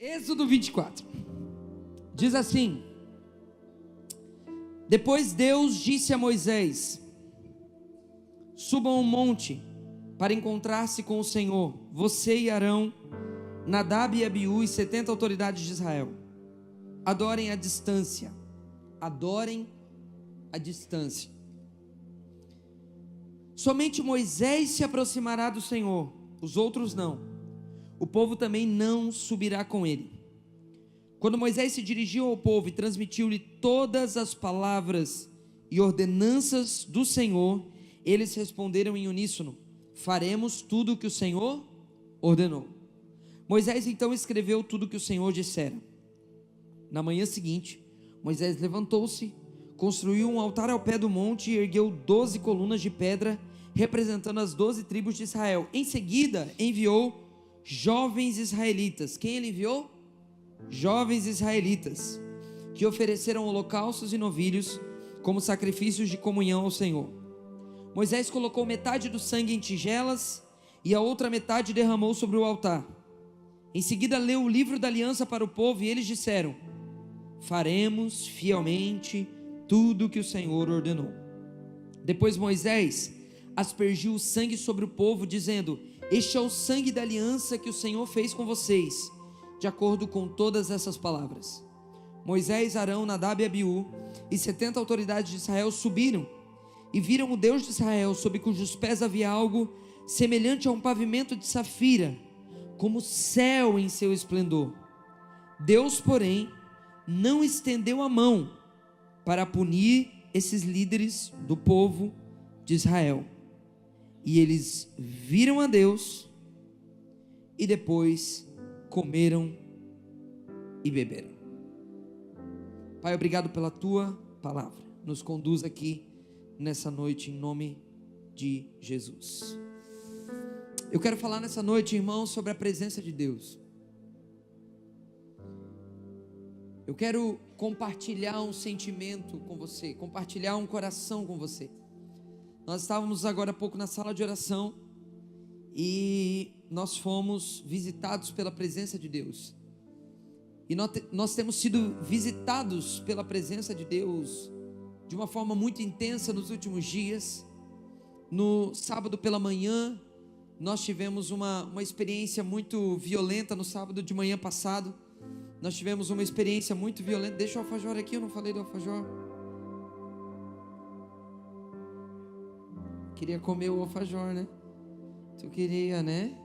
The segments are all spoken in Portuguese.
Êxodo 24 diz assim: depois Deus disse a Moisés: subam ao monte para encontrar-se com o Senhor, você e Arão, Nadab e Abiú e 70 autoridades de Israel. Adorem à distância. Adorem à distância. Somente Moisés se aproximará do Senhor, os outros não. O povo também não subirá com ele. Quando Moisés se dirigiu ao povo e transmitiu-lhe todas as palavras e ordenanças do Senhor, eles responderam em uníssono: faremos tudo o que o Senhor ordenou. Moisés então escreveu tudo o que o Senhor dissera. Na manhã seguinte, Moisés levantou-se, construiu um altar ao pé do monte e ergueu 12 colunas de pedra, representando as 12 tribos de Israel. Em seguida, enviou jovens israelitas. Quem ele enviou? Jovens israelitas, que ofereceram holocaustos e novilhos como sacrifícios de comunhão ao Senhor. Moisés colocou metade do sangue em tigelas e a outra metade derramou sobre o altar. Em seguida leu o livro da aliança para o povo e eles disseram: faremos fielmente tudo o que o Senhor ordenou. Depois Moisés aspergiu o sangue sobre o povo, dizendo: este é o sangue da aliança que o Senhor fez com vocês, de acordo com todas essas palavras. Moisés, Arão, Nadab e Abiú e 70 autoridades de Israel subiram e viram o Deus de Israel, sob cujos pés havia algo semelhante a um pavimento de safira, como o céu em seu esplendor. Deus, porém, não estendeu a mão para punir esses líderes do povo de Israel. E eles viram a Deus e depois comeram e beberam. Pai, obrigado pela tua palavra. Nos conduz aqui nessa noite em nome de Jesus. Eu quero falar nessa noite, irmãos, sobre a presença de Deus. Eu quero compartilhar um sentimento com você, compartilhar um coração com você. Nós estávamos agora há pouco na sala de oração e nós fomos visitados pela presença de Deus. E nós temos sido visitados pela presença de Deus de uma forma muito intensa nos últimos dias. No sábado pela manhã, nós tivemos uma experiência muito violenta. No sábado de manhã passado, nós tivemos uma experiência muito violenta. Deixa o alfajor aqui, eu não falei do alfajor. Queria comer o alfajor, né? Tu queria, né?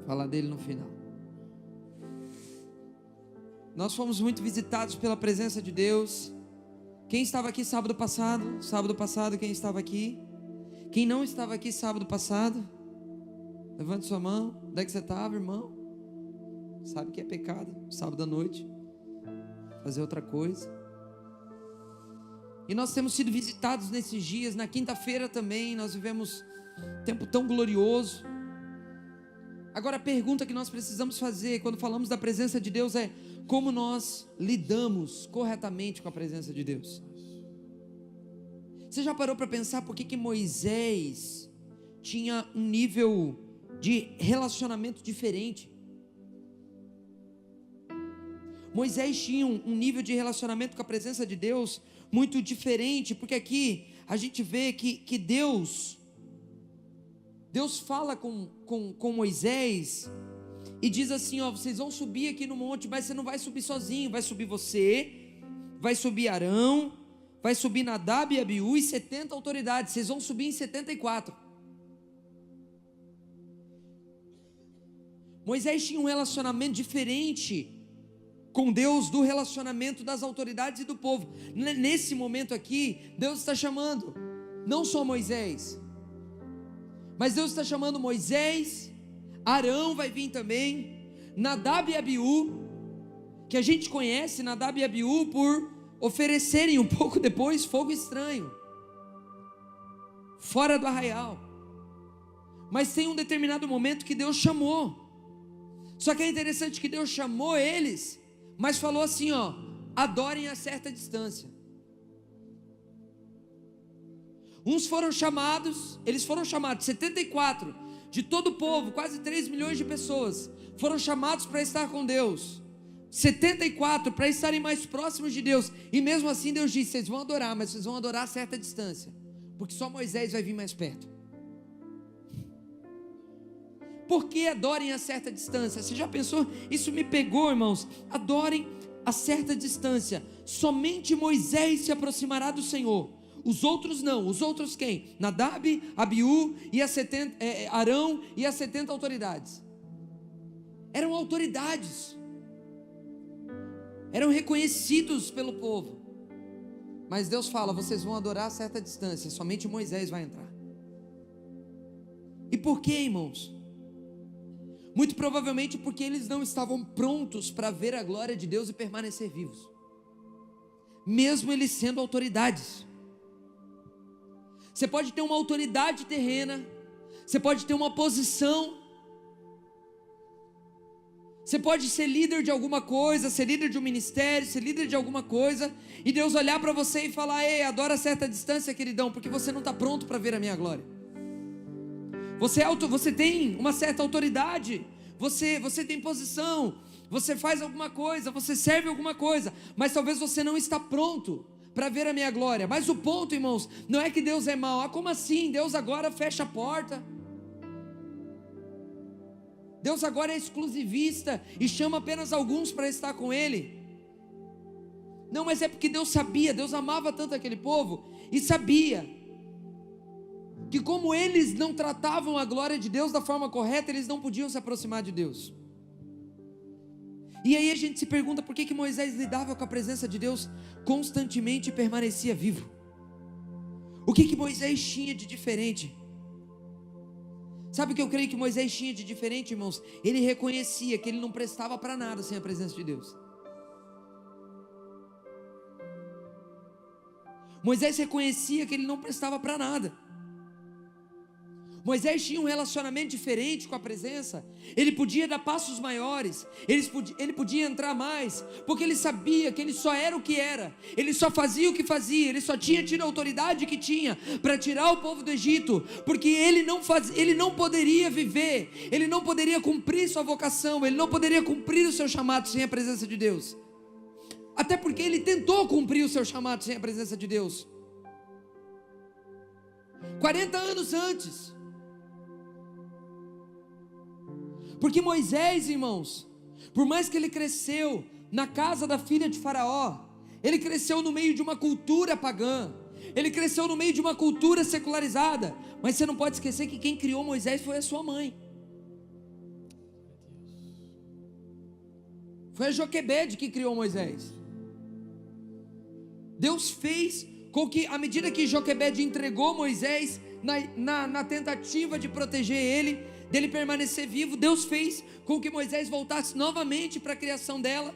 Falar dele no final. Nós fomos muito visitados pela presença de Deus. Quem estava aqui sábado passado? Sábado passado, quem estava aqui? Quem não estava aqui sábado passado? Levante sua mão. Onde é que você estava, irmão? Sabe que é pecado, sábado à noite, fazer outra coisa. E nós temos sido visitados nesses dias. Na quinta-feira também nós vivemos um tempo tão glorioso. Agora a pergunta que nós precisamos fazer quando falamos da presença de Deus é: como nós lidamos corretamente com a presença de Deus? Você já parou para pensar por que Moisés tinha um nível de relacionamento diferente? Moisés tinha um nível de relacionamento com a presença de Deus muito diferente, porque aqui a gente vê que Deus fala com Moisés e diz assim: ó, vocês vão subir aqui no monte, mas você não vai subir sozinho, vai subir você, vai subir Arão, vai subir Nadab e Abiú e 70 autoridades, vocês vão subir em 74. Moisés tinha um relacionamento diferente com Deus do relacionamento das autoridades e do povo. Nesse momento aqui, Deus está chamando não só Moisés, mas Deus está chamando Moisés, Arão vai vir também, Nadab e Abiú, que a gente conhece Nadab e Abiú por oferecerem um pouco depois fogo estranho, fora do arraial. Mas tem um determinado momento que Deus chamou. Só que é interessante que Deus chamou eles, mas falou assim, ó: adorem a certa distância. Uns foram chamados, eles foram chamados 74 de todo o povo, quase 3 milhões de pessoas, foram chamados para estar com Deus. 74 para estarem mais próximos de Deus. E mesmo assim Deus disse: vocês vão adorar, mas vocês vão adorar a certa distância, porque só Moisés vai vir mais perto. Por que adorem a certa distância? Você já pensou? Isso me pegou, irmãos. Adorem a certa distância. Somente Moisés se aproximará do Senhor. Os outros não. Os outros quem? Nadab, Abiú e Arão e as 70 autoridades. Eram autoridades. Eram reconhecidos pelo povo. Mas Deus fala: vocês vão adorar a certa distância. Somente Moisés vai entrar. E por quê, irmãos? Muito provavelmente porque eles não estavam prontos para ver a glória de Deus e permanecer vivos, mesmo eles sendo autoridades. Você pode ter uma autoridade terrena, você pode ter uma posição, você pode ser líder de alguma coisa, ser líder de um ministério, ser líder de alguma coisa, e Deus olhar para você e falar: ei, adora a certa distância, queridão, porque você não está pronto para ver a minha glória. Você tem uma certa autoridade, você tem posição, você faz alguma coisa, você serve alguma coisa, mas talvez você não está pronto para ver a minha glória. Mas o ponto, irmãos, não é que Deus é mau. Ah, como assim? Deus agora fecha a porta. Deus agora é exclusivista e chama apenas alguns para estar com Ele. Não, mas é porque Deus sabia, Deus amava tanto aquele povo e sabia que como eles não tratavam a glória de Deus da forma correta, eles não podiam se aproximar de Deus. E aí a gente se pergunta: por que Moisés lidava com a presença de Deus constantemente e permanecia vivo? O que Moisés tinha de diferente? Sabe o que eu creio que Moisés tinha de diferente, irmãos? Ele reconhecia que ele não prestava para nada sem a presença de Deus. Moisés reconhecia que ele não prestava para nada. Moisés tinha um relacionamento diferente com a presença. Ele podia dar passos maiores, ele podia entrar mais, porque ele sabia que ele só era o que era, ele só fazia o que fazia, ele só tinha tido a autoridade que tinha para tirar o povo do Egito, porque ele não poderia viver, ele não poderia cumprir sua vocação, ele não poderia cumprir o seu chamado sem a presença de Deus. Até porque ele tentou cumprir o seu chamado sem a presença de Deus 40 anos antes. Porque Moisés, irmãos, por mais que ele cresceu na casa da filha de Faraó, ele cresceu no meio de uma cultura pagã, ele cresceu no meio de uma cultura secularizada, mas você não pode esquecer que quem criou Moisés foi a sua mãe. Foi a Joquebede que criou Moisés. Deus fez com que, à medida que Joquebede entregou Moisés na tentativa de proteger ele, dele permanecer vivo, Deus fez com que Moisés voltasse novamente para a criação dela.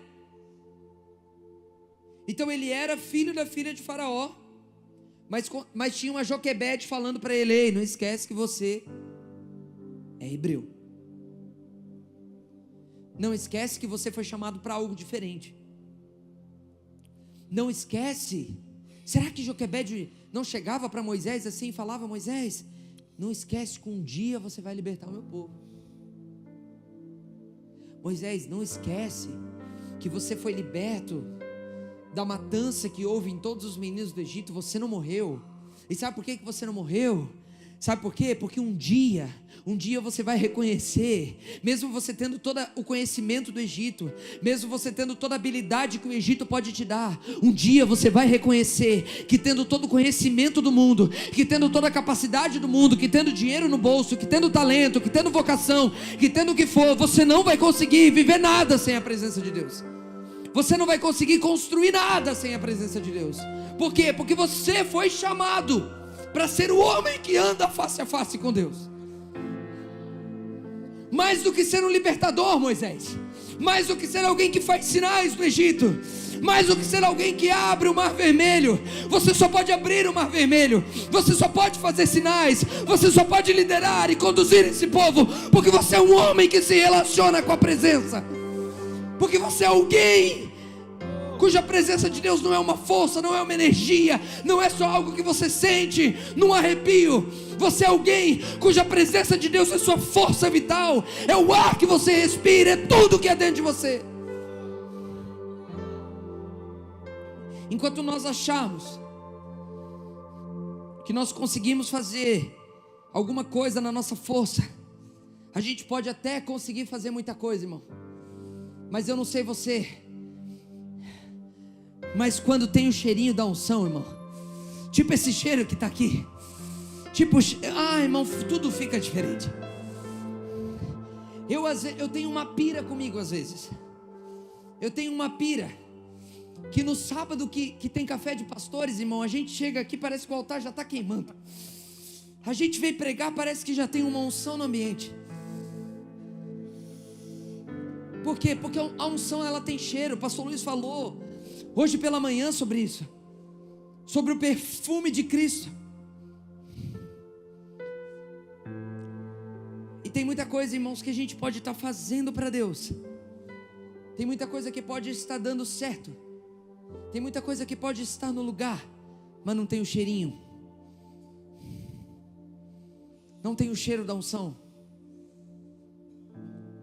Então ele era filho da filha de Faraó, mas tinha uma Joquebede falando para ele: ei, não esquece que você é hebreu, não esquece que você foi chamado para algo diferente, não esquece. Será que Joquebede não chegava para Moisés assim e falava: Moisés, não esquece que um dia você vai libertar o meu povo. Moisés, não esquece que você foi liberto da matança que houve em todos os meninos do Egito. Você não morreu. E sabe por que você não morreu? Sabe por quê? Porque um dia você vai reconhecer, mesmo você tendo todo o conhecimento do Egito, mesmo você tendo toda a habilidade que o Egito pode te dar, um dia você vai reconhecer que tendo todo o conhecimento do mundo, que tendo toda a capacidade do mundo, que tendo dinheiro no bolso, que tendo talento, que tendo vocação, que tendo o que for, você não vai conseguir viver nada sem a presença de Deus. Você não vai conseguir construir nada sem a presença de Deus. Por quê? Porque você foi chamado para ser o homem que anda face a face com Deus. Mais do que ser um libertador, Moisés, mais do que ser alguém que faz sinais no Egito, mais do que ser alguém que abre o mar vermelho. Você só pode abrir o mar vermelho, você só pode fazer sinais, você só pode liderar e conduzir esse povo, porque você é um homem que se relaciona com a presença, porque você é alguém cuja presença de Deus não é uma força, não é uma energia, não é só algo que você sente num arrepio. Você é alguém cuja presença de Deus é sua força vital, é o ar que você respira, é tudo que é dentro de você. Enquanto nós acharmos que nós conseguimos fazer alguma coisa na nossa força, a gente pode até conseguir fazer muita coisa, irmão. Mas eu não sei você, mas quando tem o cheirinho da unção, irmão, tipo esse cheiro que está aqui, tipo, irmão, tudo fica diferente. Eu tenho uma pira comigo às vezes. Eu tenho uma pira que no sábado que tem café de pastores, irmão, a gente chega aqui, parece que o altar já está queimando. A gente veio pregar, parece que já tem uma unção no ambiente. Por quê? Porque a unção, ela tem cheiro. O pastor Luiz falou hoje pela manhã sobre isso, sobre o perfume de Cristo. E tem muita coisa, irmãos, que a gente pode estar fazendo para Deus. Tem muita coisa que pode estar dando certo. Tem muita coisa que pode estar no lugar, mas não tem o cheirinho. Não tem o cheiro da unção.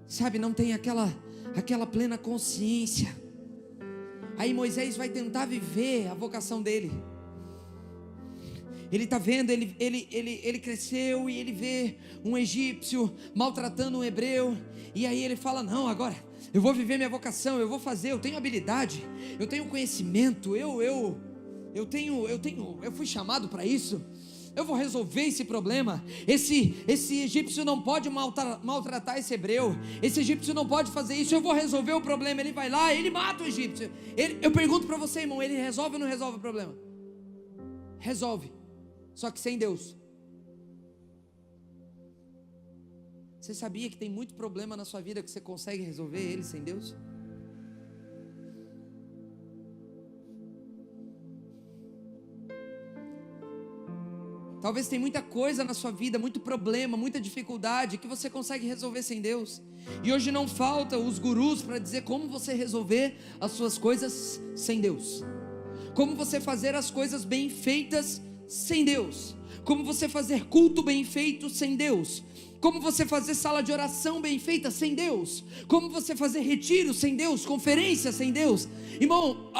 Sabe, não tem aquela plena consciência. Aí Moisés vai tentar viver a vocação dele. Ele está vendo, ele cresceu e ele vê um egípcio maltratando um hebreu. E aí ele fala, não, agora eu vou viver minha vocação, eu vou fazer, eu tenho habilidade, eu tenho conhecimento, eu fui chamado para isso. Eu vou resolver esse problema. Esse egípcio não pode maltratar esse hebreu. Esse egípcio não pode fazer isso. Eu vou resolver o problema. Ele vai lá, ele mata o egípcio. Eu pergunto para você, irmão, ele resolve ou não resolve o problema? Resolve, só que sem Deus. Você sabia que tem muito problema na sua vida que você consegue resolver ele sem Deus? Talvez tem muita coisa na sua vida, muito problema, muita dificuldade que você consegue resolver sem Deus. E hoje não falta os gurus para dizer como você resolver as suas coisas sem Deus. Como você fazer as coisas bem feitas sem Deus. Como você fazer culto bem feito sem Deus. Como você fazer sala de oração bem feita sem Deus. Como você fazer retiro sem Deus, conferência sem Deus. Irmão,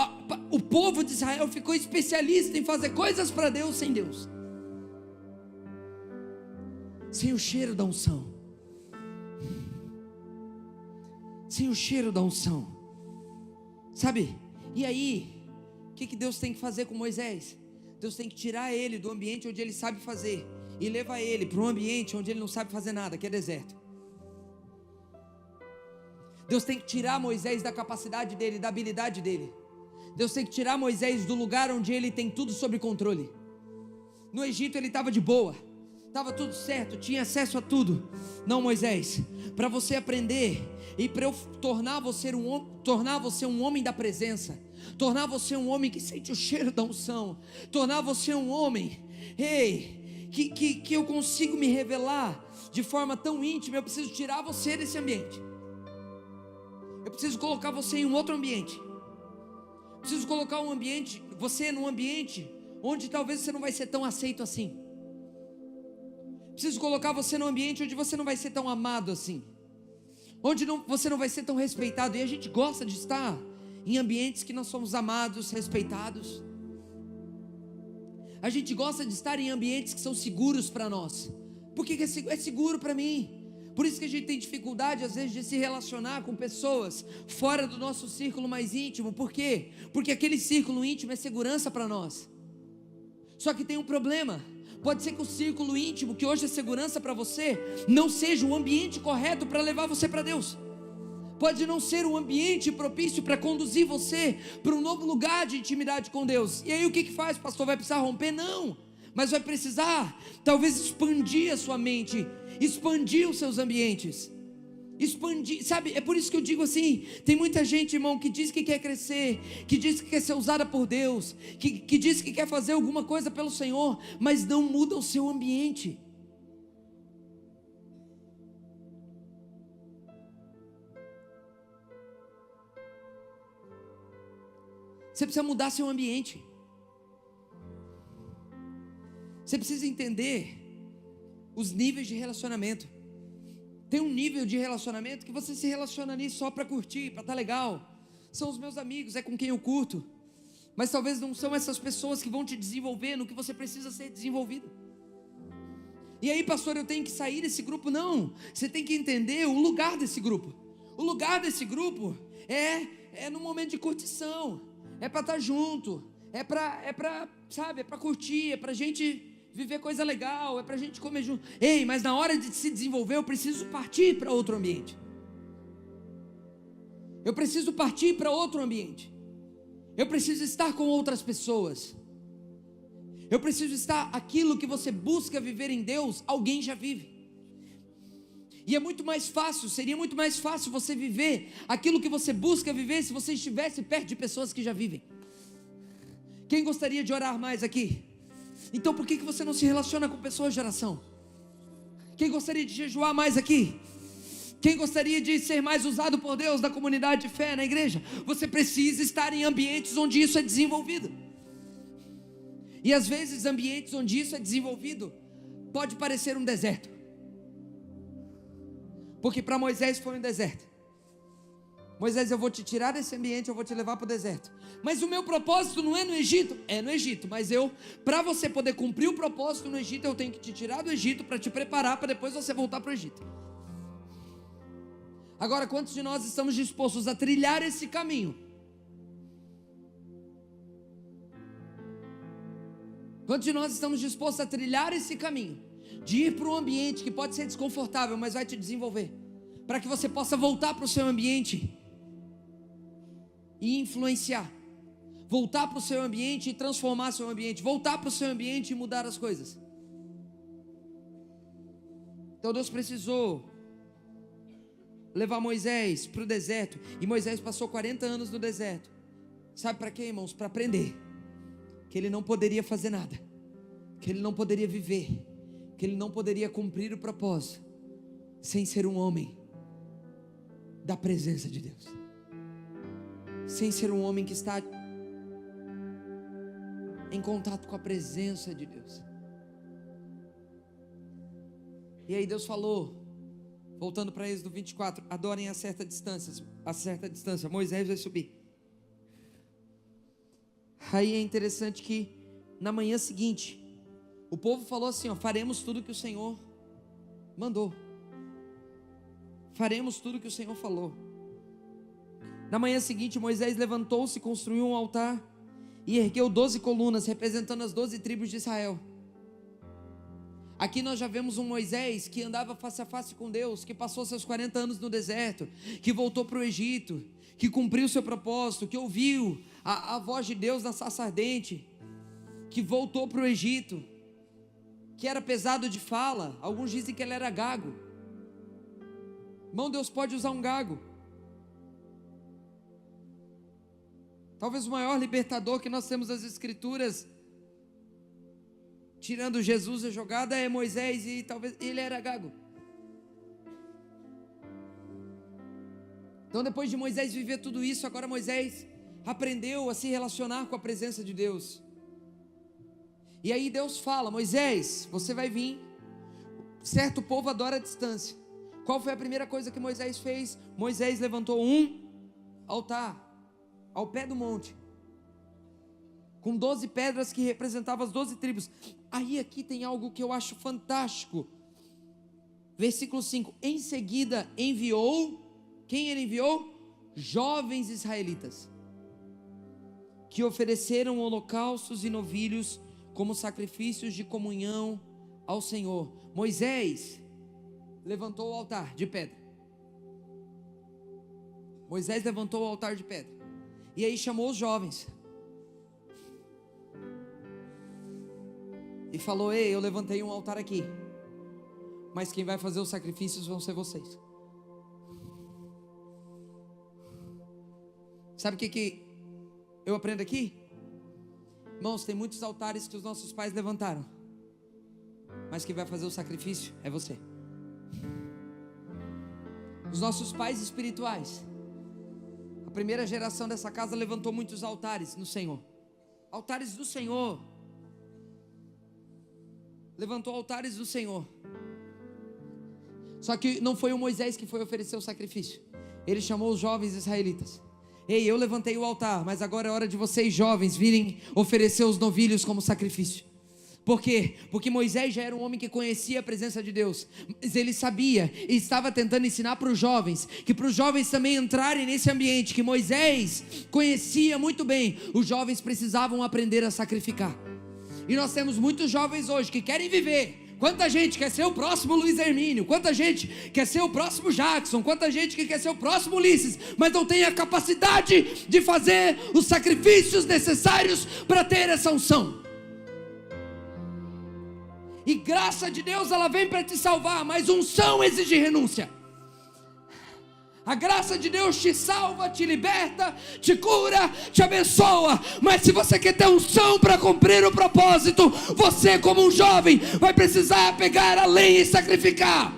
o povo de Israel ficou especialista em fazer coisas para Deus sem Deus. Sem o cheiro da unção. Sem o cheiro da unção. Sabe? E aí, o que Deus tem que fazer com Moisés? Deus tem que tirar ele do ambiente onde ele sabe fazer e levar ele para um ambiente onde ele não sabe fazer nada, que é deserto. Deus tem que tirar Moisés da capacidade dele, da habilidade dele. Deus tem que tirar Moisés do lugar onde ele tem tudo sob controle. No Egito ele estava de boa, estava tudo certo, tinha acesso a tudo. Não, Moisés, para você aprender e para eu tornar você um homem da presença, tornar você um homem que sente o cheiro da unção, tornar você um homem, que eu consigo me revelar de forma tão íntima, eu preciso tirar você desse ambiente. Eu preciso colocar você em um outro ambiente. Eu preciso colocar você num ambiente onde talvez você não vai ser tão aceito assim. Preciso colocar você num ambiente onde você não vai ser tão amado assim, onde você não vai ser tão respeitado. E a gente gosta de estar em ambientes que nós somos amados, respeitados. A gente gosta de estar em ambientes que são seguros para nós. Por que é seguro para mim? Por isso que a gente tem dificuldade às vezes de se relacionar com pessoas fora do nosso círculo mais íntimo. Por quê? Porque aquele círculo íntimo é segurança para nós. Só que tem um problema. Pode ser que o círculo íntimo, que hoje é segurança para você, não seja o ambiente correto para levar você para Deus. Pode não ser um ambiente propício para conduzir você para um novo lugar de intimidade com Deus. E aí o que faz, pastor? Vai precisar romper? Não, mas vai precisar talvez expandir a sua mente, expandir os seus ambientes, expandir, sabe? É por isso que eu digo assim, tem muita gente, irmão, que diz que quer crescer, que diz que quer ser usada por Deus, que diz que quer fazer alguma coisa pelo Senhor, mas não muda o seu ambiente. Você precisa mudar seu ambiente. Você precisa entender os níveis de relacionamento. Tem um nível de relacionamento que você se relaciona ali só para curtir, para estar legal. São os meus amigos, é com quem eu curto. Mas talvez não são essas pessoas que vão te desenvolver no que você precisa ser desenvolvido. E aí, pastor, eu tenho que sair desse grupo? Não, você tem que entender o lugar desse grupo. O lugar desse grupo é no momento de curtição, é para estar junto, é para curtir, é para gente viver coisa legal, é para gente comer junto. Ei, mas na hora de se desenvolver, eu preciso partir para outro ambiente. Eu preciso partir para outro ambiente. Eu preciso estar com outras pessoas. Eu preciso estar aquilo que você busca viver em Deus, alguém já vive. E é muito mais fácil, seria muito mais fácil você viver aquilo que você busca viver se você estivesse perto de pessoas que já vivem. Quem gostaria de orar mais aqui? Então por que você não se relaciona com pessoas de oração? Quem gostaria de jejuar mais aqui? Quem gostaria de ser mais usado por Deus na comunidade de fé, na igreja? Você precisa estar em ambientes onde isso é desenvolvido. E às vezes ambientes onde isso é desenvolvido pode parecer um deserto. Porque para Moisés foi um deserto. Moisés, eu vou te tirar desse ambiente, eu vou te levar para o deserto. Mas o meu propósito não é no Egito. É no Egito, mas para você poder cumprir o propósito no Egito, eu tenho que te tirar do Egito para te preparar para depois você voltar para o Egito. Agora, quantos de nós estamos dispostos a trilhar esse caminho? Quantos de nós estamos dispostos a trilhar esse caminho? De ir para um ambiente que pode ser desconfortável, mas vai te desenvolver, para que você possa voltar para o seu ambiente e influenciar, voltar para o seu ambiente e transformar seu ambiente, voltar para o seu ambiente e mudar as coisas. Então Deus precisou levar Moisés para o deserto, e Moisés passou 40 anos no deserto. Sabe para quê, irmãos? Para aprender que ele não poderia fazer nada, que ele não poderia viver, que ele não poderia cumprir o propósito sem ser um homem da presença de Deus, sem ser um homem que está em contato com a presença de Deus. E aí Deus falou, voltando para Êxodo 24, adorem a certa distância, Moisés vai subir. Aí é interessante que na manhã seguinte, o povo falou assim, faremos tudo que o Senhor mandou. Faremos tudo que o Senhor falou. Na manhã seguinte, Moisés levantou-se, construiu um altar e ergueu 12 colunas, representando as 12 tribos de Israel. Aqui nós já vemos um Moisés que andava face a face com Deus, que passou seus 40 anos no deserto, que voltou para o Egito, que cumpriu seu propósito, que ouviu a voz de Deus na sarça ardente, que voltou para o Egito, que era pesado de fala. Alguns dizem que ele era gago. Irmão, Deus pode usar um gago. Talvez o maior libertador que nós temos das Escrituras, tirando Jesus a jogada, é Moisés, e talvez ele era gago. Então depois de Moisés viver tudo isso, agora Moisés aprendeu a se relacionar com a presença de Deus. E aí Deus fala, Moisés, você vai vir, certo povo adora a distância. Qual foi a primeira coisa que Moisés fez? Moisés levantou um altar ao pé do monte, com 12 pedras que representavam as 12 tribos. Aí aqui tem algo que eu acho fantástico. Versículo 5, em seguida enviou, quem ele enviou? Jovens israelitas, que ofereceram holocaustos e novilhos como sacrifícios de comunhão ao Senhor. Moisés levantou o altar de pedra. Moisés levantou o altar de pedra. E aí chamou os jovens. E falou, ei, eu levantei um altar aqui, mas quem vai fazer os sacrifícios vão ser vocês. Sabe o que eu aprendo aqui? Irmãos, tem muitos altares que os nossos pais levantaram, mas quem vai fazer o sacrifício é você. Os nossos pais espirituais, a primeira geração dessa casa levantou muitos altares no Senhor. Altares do Senhor. Levantou altares do Senhor. Só que não foi o Moisés que foi oferecer o sacrifício. Ele chamou os jovens israelitas. Ei, eu levantei o altar, mas agora é hora de vocês jovens virem oferecer os novilhos como sacrifício. Por quê? Porque Moisés já era um homem que conhecia a presença de Deus, mas ele sabia e estava tentando ensinar para os jovens, que para os jovens também entrarem nesse ambiente que Moisés conhecia muito bem, os jovens precisavam aprender a sacrificar. E nós temos muitos jovens hoje que querem viver. Quanta gente quer ser o próximo Luiz Hermínio, quanta gente quer ser o próximo Jackson, quanta gente que quer ser o próximo Ulisses, mas não tem a capacidade de fazer os sacrifícios necessários para ter essa unção. E graça de Deus, ela vem para te salvar, mas unção exige renúncia. A graça de Deus te salva, te liberta, te cura, te abençoa. Mas se você quer ter unção para cumprir o propósito, você como um jovem vai precisar pegar a lenha e sacrificar.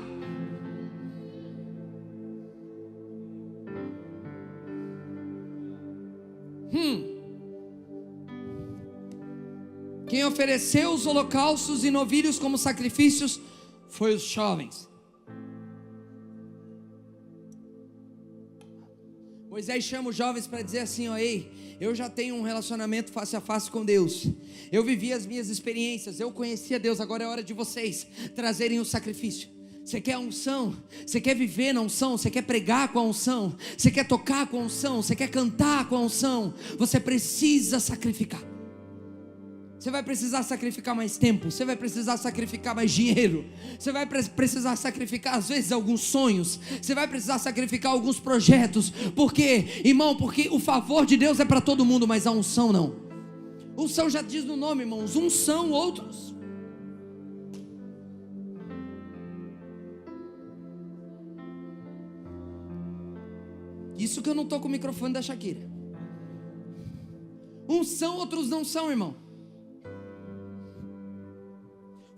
Quem ofereceu os holocaustos e novilhos como sacrifícios foi os jovens. Moisés chama os jovens para dizer assim: ei, eu já tenho um relacionamento face a face com Deus, eu vivi as minhas experiências, eu conhecia Deus, agora é hora de vocês trazerem o sacrifício. Você quer a unção? Você quer viver na unção? Você quer pregar com a unção? Você quer tocar com a unção? Você quer cantar com a unção? Você precisa sacrificar. Você vai precisar sacrificar mais tempo, você vai precisar sacrificar mais dinheiro, você vai precisar sacrificar às vezes alguns sonhos, você vai precisar sacrificar alguns projetos. Por quê, irmão? Porque o favor de Deus é para todo mundo, mas a unção não. Unção já diz no nome, irmãos, uns são, outros. Isso que eu não estou com o microfone da Shakira. Uns são, outros não são, irmão.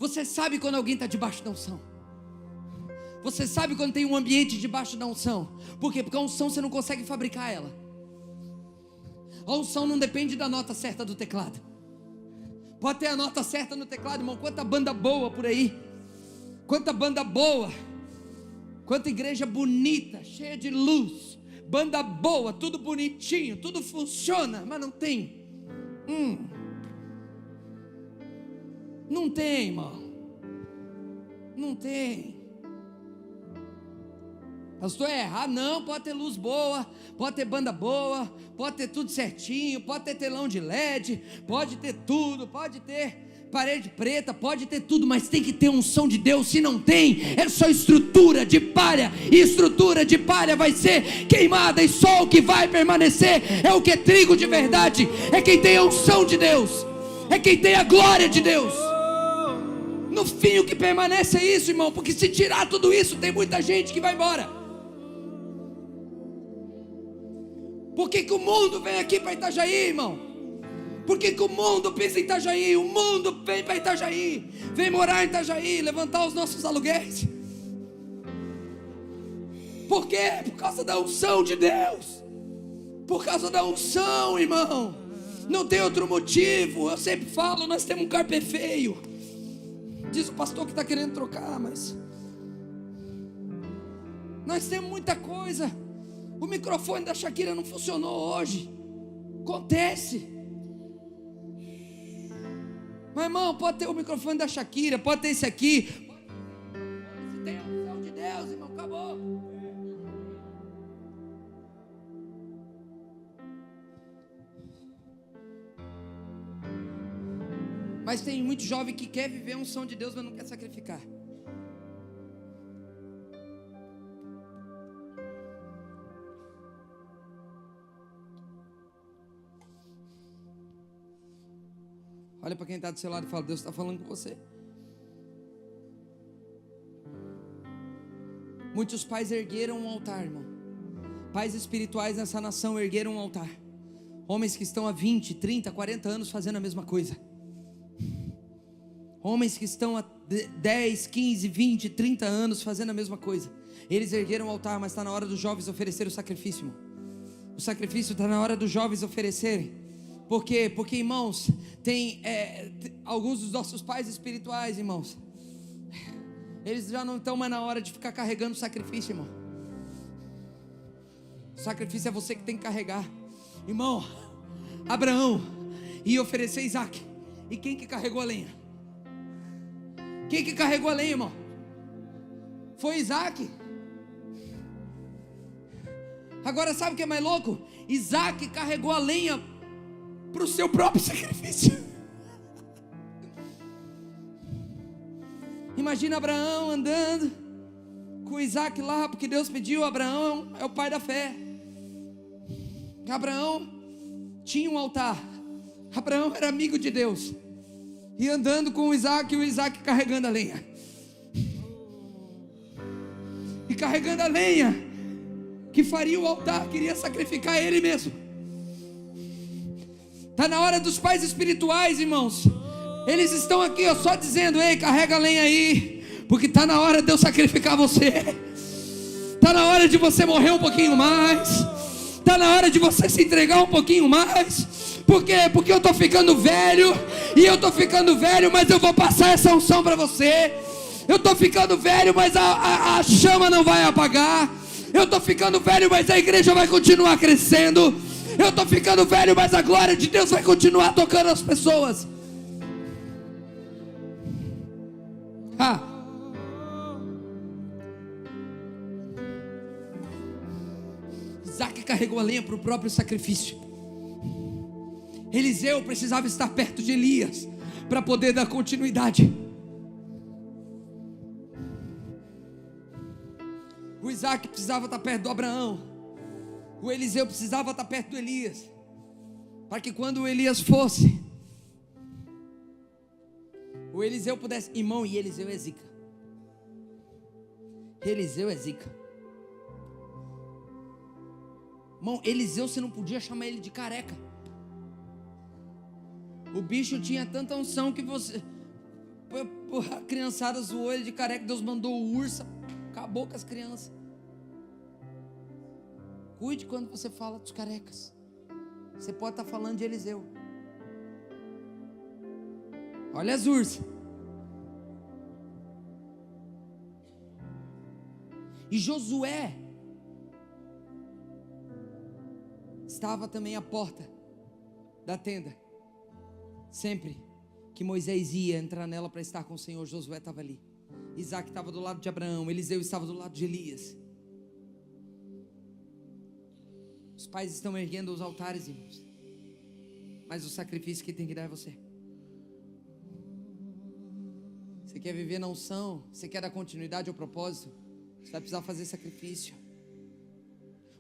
Você sabe quando alguém está debaixo da unção. Você sabe quando tem um ambiente debaixo da unção. Por quê? Porque a unção você não consegue fabricar ela. A unção não depende da nota certa do teclado. Pode ter a nota certa no teclado, irmão. Quanta banda boa por aí. Quanta banda boa. Quanta igreja bonita, cheia de luz. Banda boa, tudo bonitinho, tudo funciona, mas não tem. Não tem, irmão. Não tem. Pastor, é errar? Não, pode ter luz boa, pode ter banda boa, pode ter tudo certinho, pode ter telão de LED, pode ter tudo, pode ter parede preta, pode ter tudo, mas tem que ter unção de Deus. Se não tem, é só estrutura de palha, e estrutura de palha vai ser queimada, e só o que vai permanecer é o que é trigo de verdade, é quem tem a unção de Deus, é quem tem a glória de Deus. No fim o que permanece é isso, irmão, porque se tirar tudo isso, tem muita gente que vai embora. Por que o mundo vem aqui para Itajaí, irmão? Por que o mundo pisa em Itajaí? O mundo vem para Itajaí, vem morar em Itajaí, levantar os nossos aluguéis. Por quê? Por causa da unção de Deus. Por causa da unção, irmão. Não tem outro motivo. Eu sempre falo, nós temos um carpê feio. Diz o pastor que está querendo trocar, mas nós temos muita coisa. O microfone da Shakira não funcionou hoje. Acontece. Mas irmão, pode ter o microfone da Shakira, pode ter esse aqui. Se tem a unção de Deus, irmão, acabou. Mas tem muito jovem que quer viver a unção de Deus, mas não quer sacrificar. Olha para quem está do seu lado e fala: Deus está falando com você. Muitos pais ergueram um altar, irmão. Pais espirituais nessa nação ergueram um altar. Homens que estão há 20, 30, 40 anos fazendo a mesma coisa. Homens que estão há 10, 15, 20, 30 anos fazendo a mesma coisa. Eles ergueram o altar, mas está na hora dos jovens oferecer o sacrifício, irmão. O sacrifício está na hora dos jovens oferecerem. Por quê? Porque, irmãos, tem alguns dos nossos pais espirituais, irmãos, eles já não estão mais na hora de ficar carregando o sacrifício, irmão. O sacrifício é você que tem que carregar. Irmão, Abraão ia oferecer Isaac. E quem que carregou a lenha? Quem que carregou a lenha, irmão? Foi Isaac. Agora sabe o que é mais louco? Isaac carregou a lenha para o seu próprio sacrifício. Imagina Abraão andando com Isaac lá, porque Deus pediu. Abraão é o pai da fé. Abraão tinha um altar. Abraão era amigo de Deus. E andando com o Isaac, e o Isaac carregando a lenha. E carregando a lenha que faria o altar, queria sacrificar ele mesmo. Está na hora dos pais espirituais, irmãos. Eles estão aqui, ó, só dizendo: ei, carrega a lenha aí, porque está na hora de eu sacrificar você. Está na hora de você morrer um pouquinho mais. Está na hora de você se entregar um pouquinho mais. Por quê? Porque eu estou ficando velho. E eu estou ficando velho, mas eu vou passar essa unção para você. Eu estou ficando velho, mas a chama não vai apagar. Eu estou ficando velho, mas a igreja vai continuar crescendo. Eu estou ficando velho, mas a glória de Deus vai continuar tocando as pessoas. Isaac carregou a lenha para o próprio sacrifício. Eliseu precisava estar perto de Elias para poder dar continuidade. O Isaac precisava estar perto do Abraão. O Eliseu precisava estar perto do Elias, para que quando o Elias fosse, o Eliseu pudesse. Irmão, e Eliseu é zica. Eliseu é zica. Irmão, Eliseu, você não podia chamar ele de careca. O bicho tinha tanta unção que você, a criançada zoou ele de careca. Deus mandou o urso, acabou com as crianças. Cuide quando você fala dos carecas. Você pode estar falando de Eliseu. Olha as ursas. E Josué estava também à porta da tenda. Sempre que Moisés ia entrar nela para estar com o Senhor, Josué estava ali. Isaac estava do lado de Abraão. Eliseu estava do lado de Elias. Os pais estão erguendo os altares, irmãos, mas o sacrifício que tem que dar é você. Você quer viver na unção? Você quer dar continuidade ao propósito? Você vai precisar fazer sacrifício.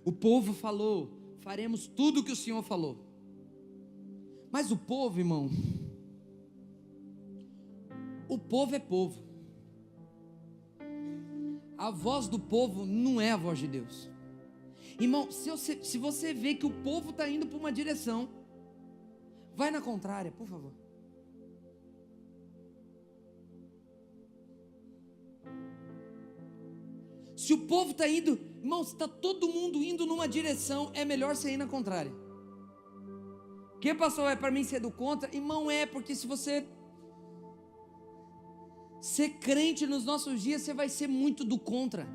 O povo falou: faremos tudo o que o Senhor falou. Mas o povo, irmão, o povo é povo. A voz do povo não é a voz de Deus. Irmão, se você vê que o povo está indo para uma direção, vai na contrária, por favor. Se o povo está indo, irmão, se está todo mundo indo numa direção, é melhor você ir na contrária. Que pastor, é para mim ser do contra? Irmão, é porque se você ser crente nos nossos dias, você vai ser muito do contra.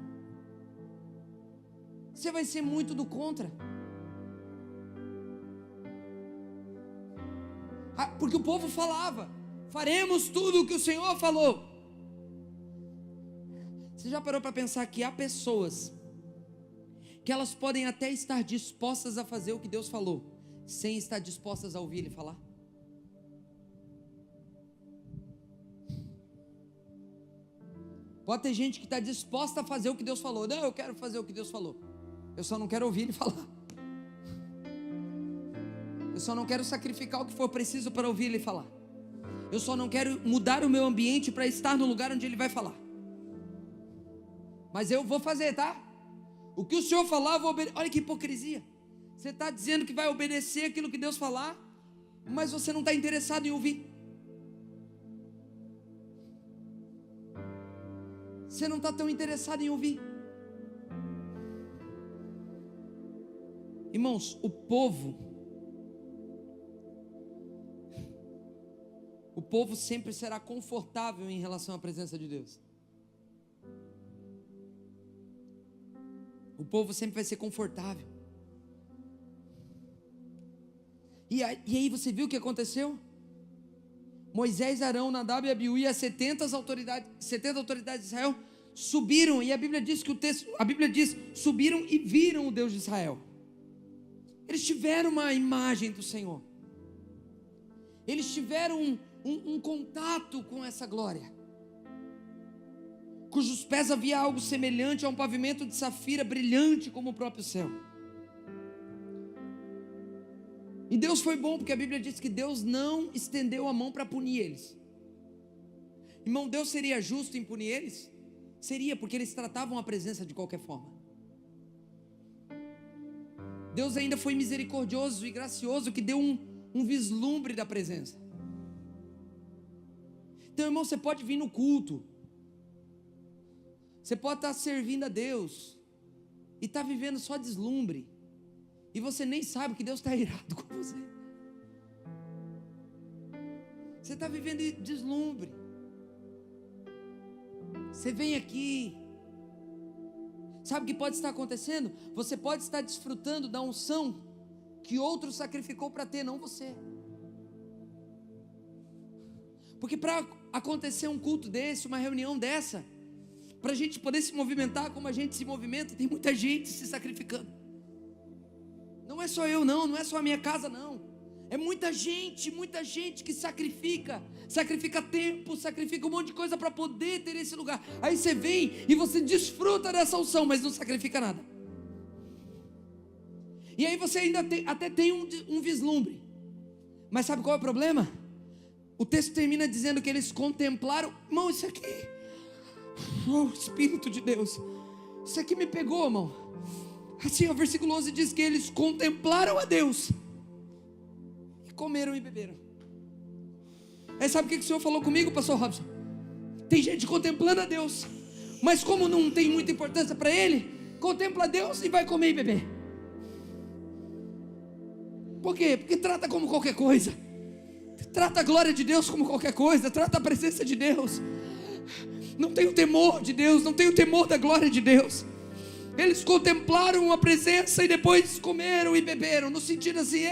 Você vai ser muito do contra. Porque o povo falava: faremos tudo o que o Senhor falou. Você já parou para pensar que há pessoas que elas podem até estar dispostas a fazer o que Deus falou, sem estar dispostas a ouvir Ele falar? Pode ter gente que está disposta a fazer o que Deus falou. Não, eu quero fazer o que Deus falou, eu só não quero ouvir Ele falar. Eu só não quero sacrificar o que for preciso para ouvir Ele falar. Eu só não quero mudar o meu ambiente para estar no lugar onde Ele vai falar. Mas eu vou fazer, tá? O que o Senhor falar, eu vou obedecer. Olha que hipocrisia. Você está dizendo que vai obedecer aquilo que Deus falar, mas você não está interessado em ouvir. Você não está tão interessado em ouvir. Irmãos, o povo sempre será confortável em relação à presença de Deus. O povo sempre vai ser confortável. E aí você viu o que aconteceu? Moisés, Arão, Nadab e Abiú e as 70 autoridades de Israel subiram, e a Bíblia diz subiram e viram o Deus de Israel. Eles tiveram uma imagem do Senhor. Eles tiveram um contato com essa glória, cujos pés havia algo semelhante a um pavimento de safira brilhante como o próprio céu. E Deus foi bom, porque a Bíblia diz que Deus não estendeu a mão para punir eles. Irmão, Deus seria justo em punir eles? Seria, porque eles tratavam a presença de qualquer forma. Deus ainda foi misericordioso e gracioso, que deu um vislumbre da presença. Então, irmão, você pode vir no culto, você pode estar servindo a Deus e estar vivendo só deslumbre, e você nem sabe que Deus está irado com você. Você está vivendo deslumbre. Você vem aqui, sabe o que pode estar acontecendo? Você pode estar desfrutando da unção que outro sacrificou para ter, não você. Porque para acontecer um culto desse, uma reunião dessa, para a gente poder se movimentar como a gente se movimenta, tem muita gente se sacrificando. Não é só eu não, não é só a minha casa não. É muita gente que sacrifica tempo, sacrifica um monte de coisa para poder ter esse lugar. Aí você vem e você desfruta dessa unção, mas não sacrifica nada. E aí você ainda até tem um vislumbre. Mas sabe qual é o problema? O texto termina dizendo que eles contemplaram. Irmão, isso aqui, oh Espírito de Deus, isso aqui me pegou, irmão. Assim, o versículo 11 diz que eles contemplaram a Deus e comeram e beberam. Aí sabe o que o Senhor falou comigo, pastor Robson? Tem gente contemplando a Deus, mas como não tem muita importância para ele, contempla a Deus e vai comer e beber. Por quê? Porque trata como qualquer coisa. Trata a glória de Deus como qualquer coisa. Trata a presença de Deus. Não tem o temor de Deus, não tem o temor da glória de Deus. Eles contemplaram a presença e depois comeram e beberam, no sentido assim,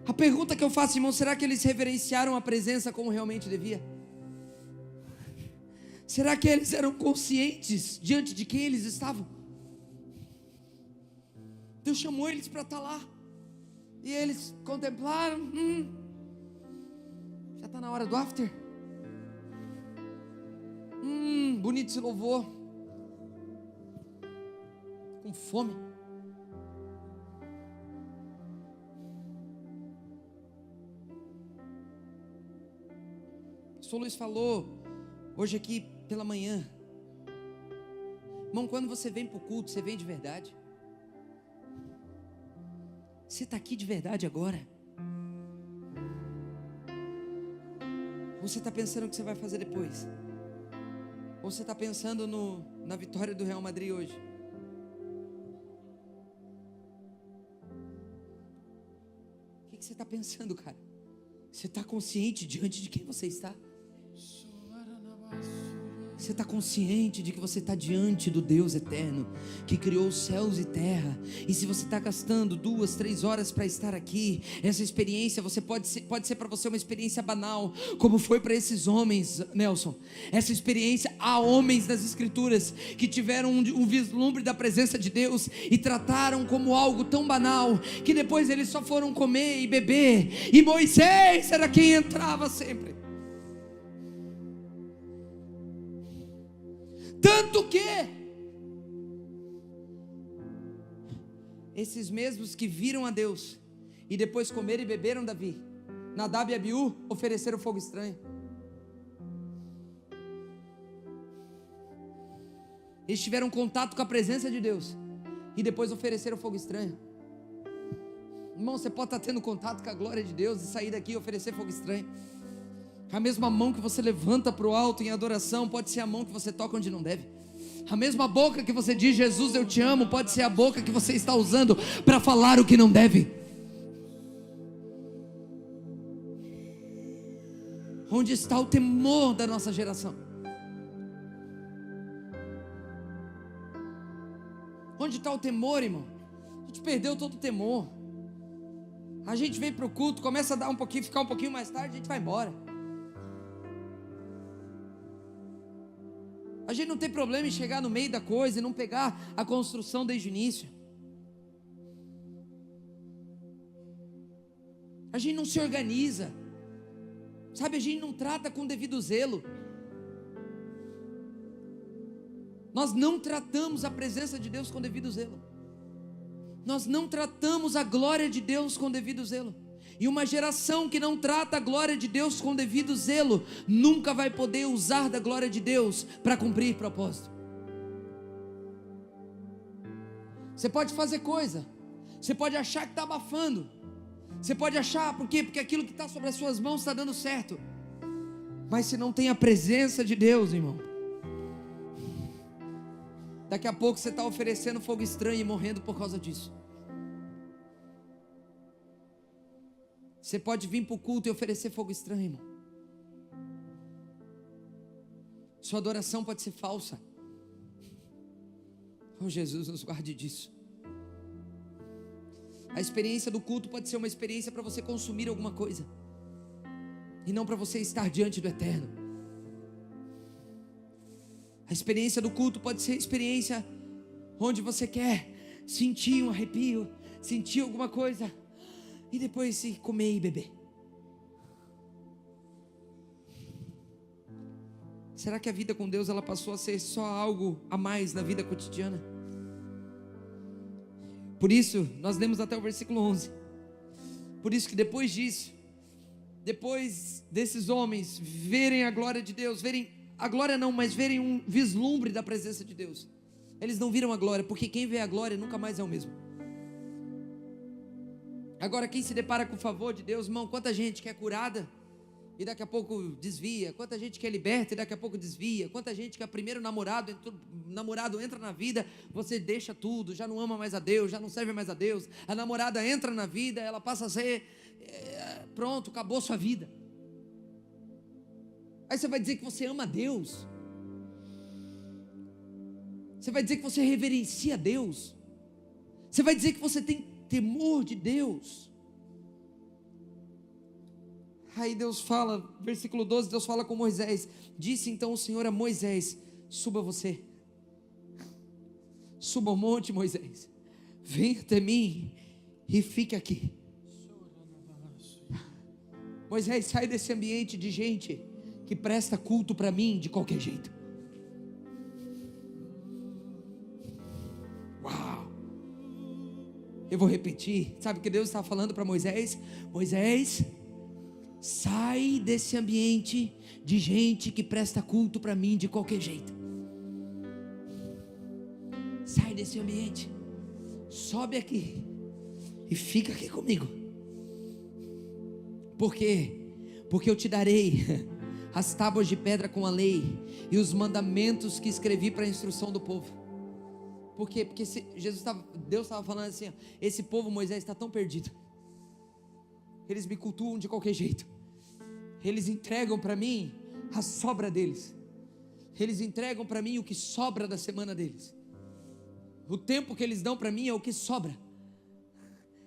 A pergunta que eu faço, irmão, será que eles reverenciaram a presença como realmente devia? Será que eles eram conscientes diante de quem eles estavam? Deus chamou eles para estar lá, e eles contemplaram, já está na hora do after? Bonito esse louvor, com fome. O pastor Luiz falou hoje aqui pela manhã, irmão, quando você vem para o culto, você vem de verdade. Você está aqui de verdade agora? Ou você está pensando o que você vai fazer depois? Ou você está pensando na vitória do Real Madrid hoje? O que você está pensando, cara? Você está consciente diante de quem você está? Você está consciente de que você está diante do Deus eterno, que criou os céus e terra? E se você está gastando 2, 3 horas para estar aqui, essa experiência pode ser para você uma experiência banal, como foi para esses homens, Nelson. Essa experiência, há homens nas Escrituras que tiveram um vislumbre da presença de Deus e trataram como algo tão banal, que depois eles só foram comer e beber, e Moisés era quem entrava sempre. Tanto que esses mesmos que viram a Deus e depois comeram e beberam, Davi, Nadab e Abiú, ofereceram fogo estranho. Eles tiveram contato com a presença de Deus e depois ofereceram fogo estranho. Irmão, você pode estar tendo contato com a glória de Deus e sair daqui e oferecer fogo estranho. A mesma mão que você levanta para o alto em adoração pode ser a mão que você toca onde não deve. A mesma boca que você diz Jesus eu te amo, pode ser a boca que você está usando para falar o que não deve. Onde está o temor da nossa geração? Onde está o temor, irmão? A gente perdeu todo o temor. A gente vem para o culto, começa a dar um pouquinho, ficar um pouquinho mais tarde, a gente vai embora. A gente não tem problema em chegar no meio da coisa e não pegar a construção desde o início. A gente não se organiza, sabe? A gente não trata com devido zelo. Nós não tratamos a presença de Deus com devido zelo. Nós não tratamos a glória de Deus com devido zelo. E uma geração que não trata a glória de Deus com devido zelo nunca vai poder usar da glória de Deus para cumprir propósito. Você pode fazer coisa, você pode achar que está abafando, você pode achar, por quê? Porque aquilo que está sobre as suas mãos está dando certo. Mas se não tem a presença de Deus, irmão, daqui a pouco você está oferecendo fogo estranho e morrendo por causa disso. Você pode vir para o culto e oferecer fogo estranho, irmão. Sua adoração pode ser falsa. Oh, Jesus, nos guarde disso. A experiência do culto pode ser uma experiência para você consumir alguma coisa, e não para você estar diante do Eterno. A experiência do culto pode ser a experiência onde você quer sentir um arrepio, sentir alguma coisa, e depois se comer e beber. Será que a vida com Deus ela passou a ser só algo a mais na vida cotidiana? Por isso, nós lemos até o versículo 11. Por isso que depois disso, depois desses homens verem a glória de Deus, verem a glória não, mas verem um vislumbre da presença de Deus, eles não viram a glória, porque quem vê a glória nunca mais é o mesmo. Agora quem se depara com o favor de Deus, irmão, quanta gente que é curada e daqui a pouco desvia, quanta gente que é liberta e daqui a pouco desvia, quanta gente que é primeiro namorado entra na vida, você deixa tudo, já não ama mais a Deus, já não serve mais a Deus, a namorada entra na vida, ela passa a ser, pronto, acabou sua vida. Aí você vai dizer que você ama a Deus, você vai dizer que você reverencia a Deus, você vai dizer que você tem temor de Deus. Aí Deus fala, versículo 12, Deus fala com Moisés, disse então o Senhor a Moisés, suba você, suba ao monte Moisés, venha até mim e fique aqui. Moisés, sai desse ambiente de gente que presta culto para mim de qualquer jeito. Uau! Eu vou repetir, sabe o que Deus estava falando para Moisés? Moisés, sai desse ambiente de gente que presta culto para mim de qualquer jeito. Sai desse ambiente, sobe aqui e fica aqui comigo. Por quê? Porque eu te darei as tábuas de pedra com a lei e os mandamentos que escrevi para a instrução do povo. Por quê? Porque Deus estava falando assim, ó, esse povo, Moisés, está tão perdido, eles me cultuam de qualquer jeito, eles entregam para mim a sobra deles, eles entregam para mim o que sobra da semana deles, o tempo que eles dão para mim é o que sobra.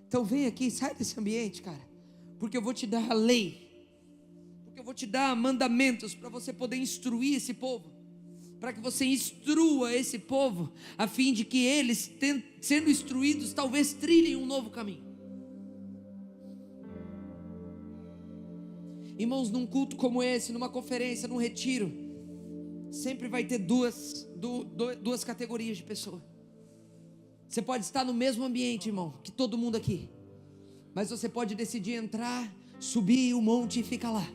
Então vem aqui, sai desse ambiente, cara, porque eu vou te dar a lei, porque eu vou te dar mandamentos para você poder instruir esse povo, para que você instrua esse povo, a fim de que eles, sendo instruídos, talvez trilhem um novo caminho. Irmãos, num culto como esse, numa conferência, num retiro, sempre vai ter duas categorias de pessoa. Você pode estar no mesmo ambiente, irmão, que todo mundo aqui, mas você pode decidir entrar, subir o monte e ficar lá.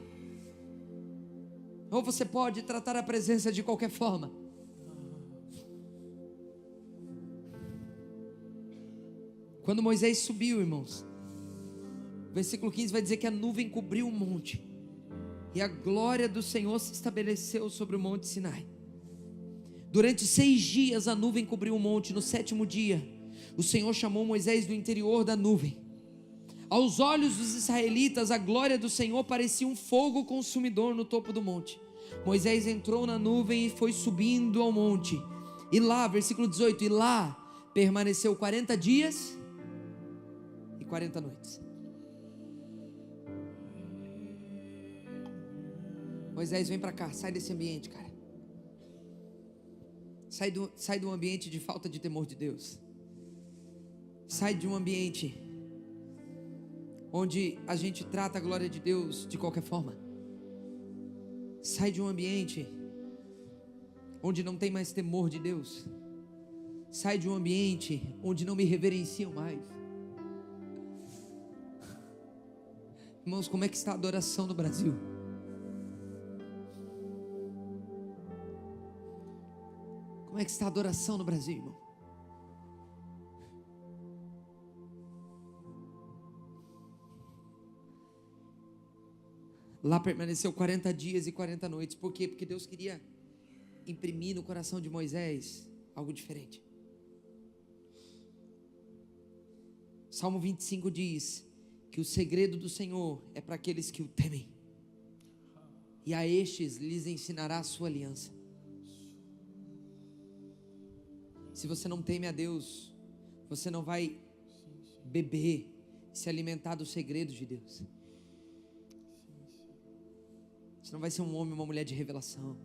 Ou você pode tratar a presença de qualquer forma. Quando Moisés subiu, irmãos, versículo 15 vai dizer que a nuvem cobriu o monte e a glória do Senhor se estabeleceu sobre o monte Sinai. Durante 6 dias a nuvem cobriu o monte. No 7º dia, o Senhor chamou Moisés do interior da nuvem. Aos olhos dos israelitas, a glória do Senhor parecia um fogo consumidor no topo do monte. Moisés entrou na nuvem e foi subindo ao monte. E lá, versículo 18, e lá permaneceu 40 dias e 40 noites. Moisés, vem para cá, sai desse ambiente, cara. Sai do ambiente de falta de temor de Deus. Sai de um ambiente onde a gente trata a glória de Deus de qualquer forma. Sai de um ambiente onde não tem mais temor de Deus. Sai de um ambiente onde não me reverenciam mais. Irmãos, como é que está a adoração no Brasil? Como é que está a adoração no Brasil, irmão? Lá permaneceu 40 dias e 40 noites. Por quê? Porque Deus queria imprimir no coração de Moisés algo diferente. Salmo 25 diz que o segredo do Senhor é para aqueles que o temem, e a estes lhes ensinará a sua aliança. Se você não teme a Deus, você não vai beber, se alimentar dos segredos de Deus. Você não vai ser um homem ou uma mulher de revelação.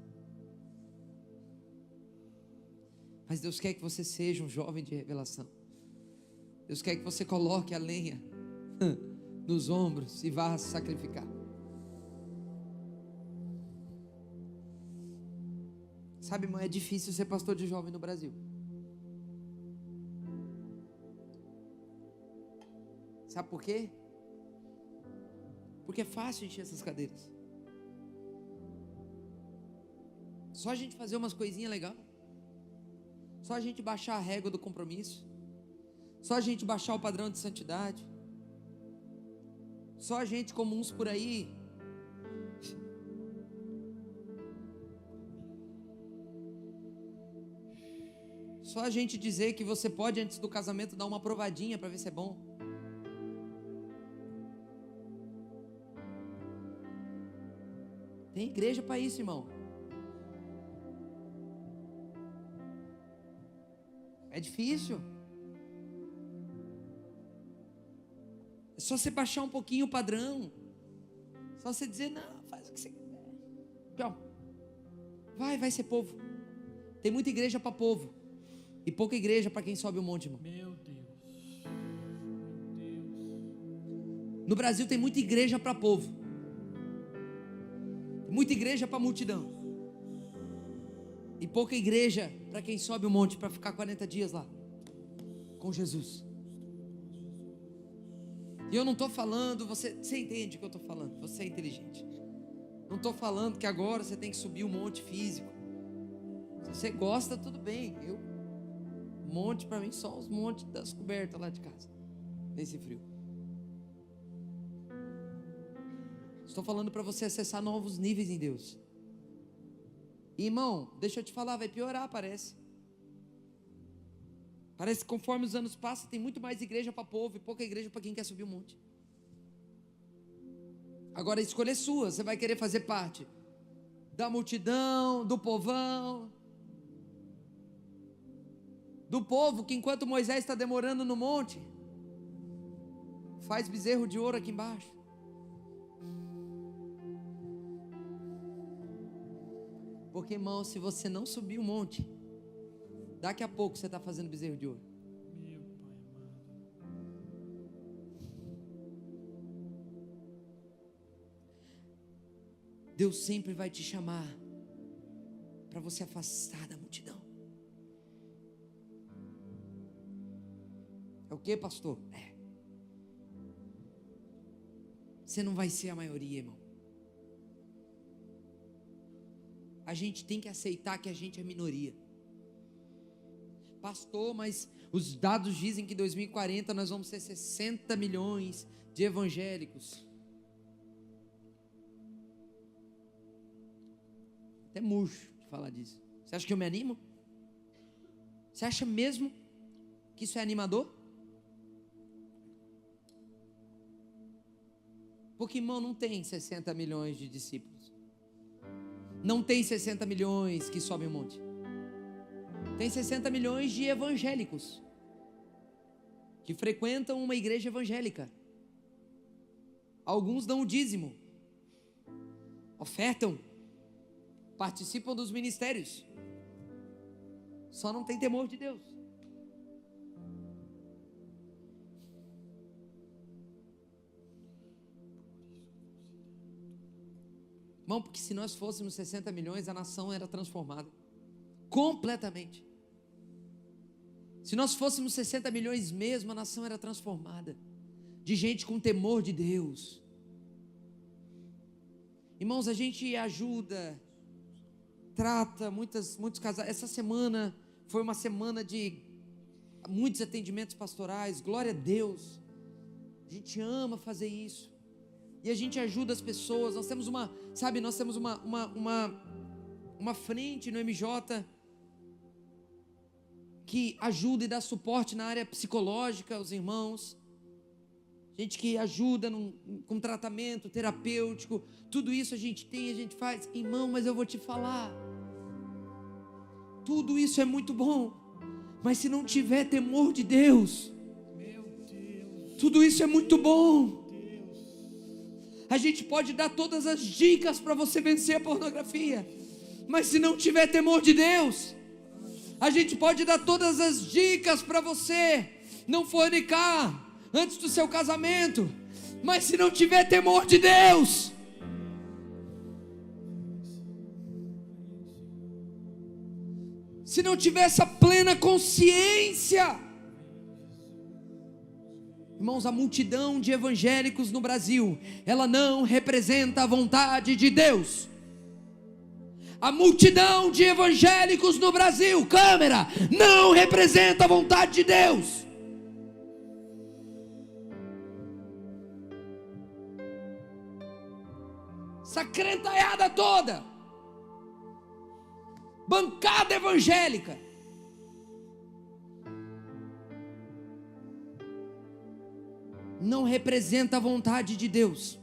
Mas Deus quer que você seja um jovem de revelação. Deus quer que você coloque a lenha nos ombros e vá se sacrificar. Sabe, irmão, é difícil ser pastor de jovem no Brasil. Sabe por quê? Porque é fácil encher essas cadeiras. Só a gente fazer umas coisinhas legais. Só a gente baixar a régua do compromisso. Só a gente baixar o padrão de santidade. Só a gente, como uns por aí, só a gente dizer que você pode, antes do casamento, dar uma provadinha para ver se é bom. Tem igreja para isso, irmão. É difícil. É só você baixar um pouquinho o padrão. Só você dizer, não, faz o que você quiser. Tchau. Vai ser povo. Tem muita igreja para povo e pouca igreja para quem sobe o monte, irmão. Meu Deus. No Brasil tem muita igreja para povo, muita igreja para multidão, e pouca igreja para quem sobe o monte para ficar 40 dias lá com Jesus. E eu não estou falando, você entende o que eu estou falando, você é inteligente. Não estou falando que agora você tem que subir o monte físico. Se você gosta, tudo bem. Monte para mim, só os montes das cobertas lá de casa, nesse frio. Estou falando para você acessar novos níveis em Deus. E, irmão, deixa eu te falar, vai piorar, parece. Parece que conforme os anos passam, tem muito mais igreja para povo e pouca igreja para quem quer subir o monte. Agora a escolha é sua, você vai querer fazer parte da multidão, do povão, do povo que enquanto Moisés está demorando no monte, faz bezerro de ouro aqui embaixo. Porque, irmão, se você não subir o monte, daqui a pouco você está fazendo bezerro de ouro. Meu Pai amado. Deus sempre vai te chamar para você afastar da multidão. É o que, pastor? Você não vai ser a maioria, irmão. A gente tem que aceitar que a gente é minoria. Pastor, mas os dados dizem que em 2040 nós vamos ter 60 milhões de evangélicos. Até murcho de falar disso. Você acha que eu me animo? Você acha mesmo que isso é animador? Porque, irmão, não tem 60 milhões de discípulos. Não tem 60 milhões que sobem o monte. Tem 60 milhões de evangélicos que frequentam uma igreja evangélica. Alguns dão o dízimo, ofertam, participam dos ministérios, só não tem temor de Deus. Irmão, porque se nós fôssemos 60 milhões, a nação era transformada completamente. Se nós fôssemos 60 milhões mesmo, a nação era transformada, de gente com temor de Deus. Irmãos, a gente ajuda, trata muitos casais. Essa semana foi uma semana de muitos atendimentos pastorais, glória a Deus. A gente ama fazer isso. E a gente ajuda as pessoas. Nós temos uma frente no MJ que ajuda e dá suporte na área psicológica aos irmãos. Gente que ajuda com tratamento terapêutico. Tudo isso a gente tem, a gente faz. Irmão, mas eu vou te falar, tudo isso é muito bom, mas se não tiver temor de Deus, tudo isso é muito bom. A gente pode dar todas as dicas para você vencer a pornografia, mas se não tiver temor de Deus, a gente pode dar todas as dicas para você não fornicar antes do seu casamento, mas se não tiver temor de Deus, se não tiver essa plena consciência, irmãos, a multidão de evangélicos no Brasil, ela não representa a vontade de Deus. A multidão de evangélicos no Brasil, câmera, não representa a vontade de Deus. Essa crentaiada toda, bancada evangélica, não representa a vontade de Deus.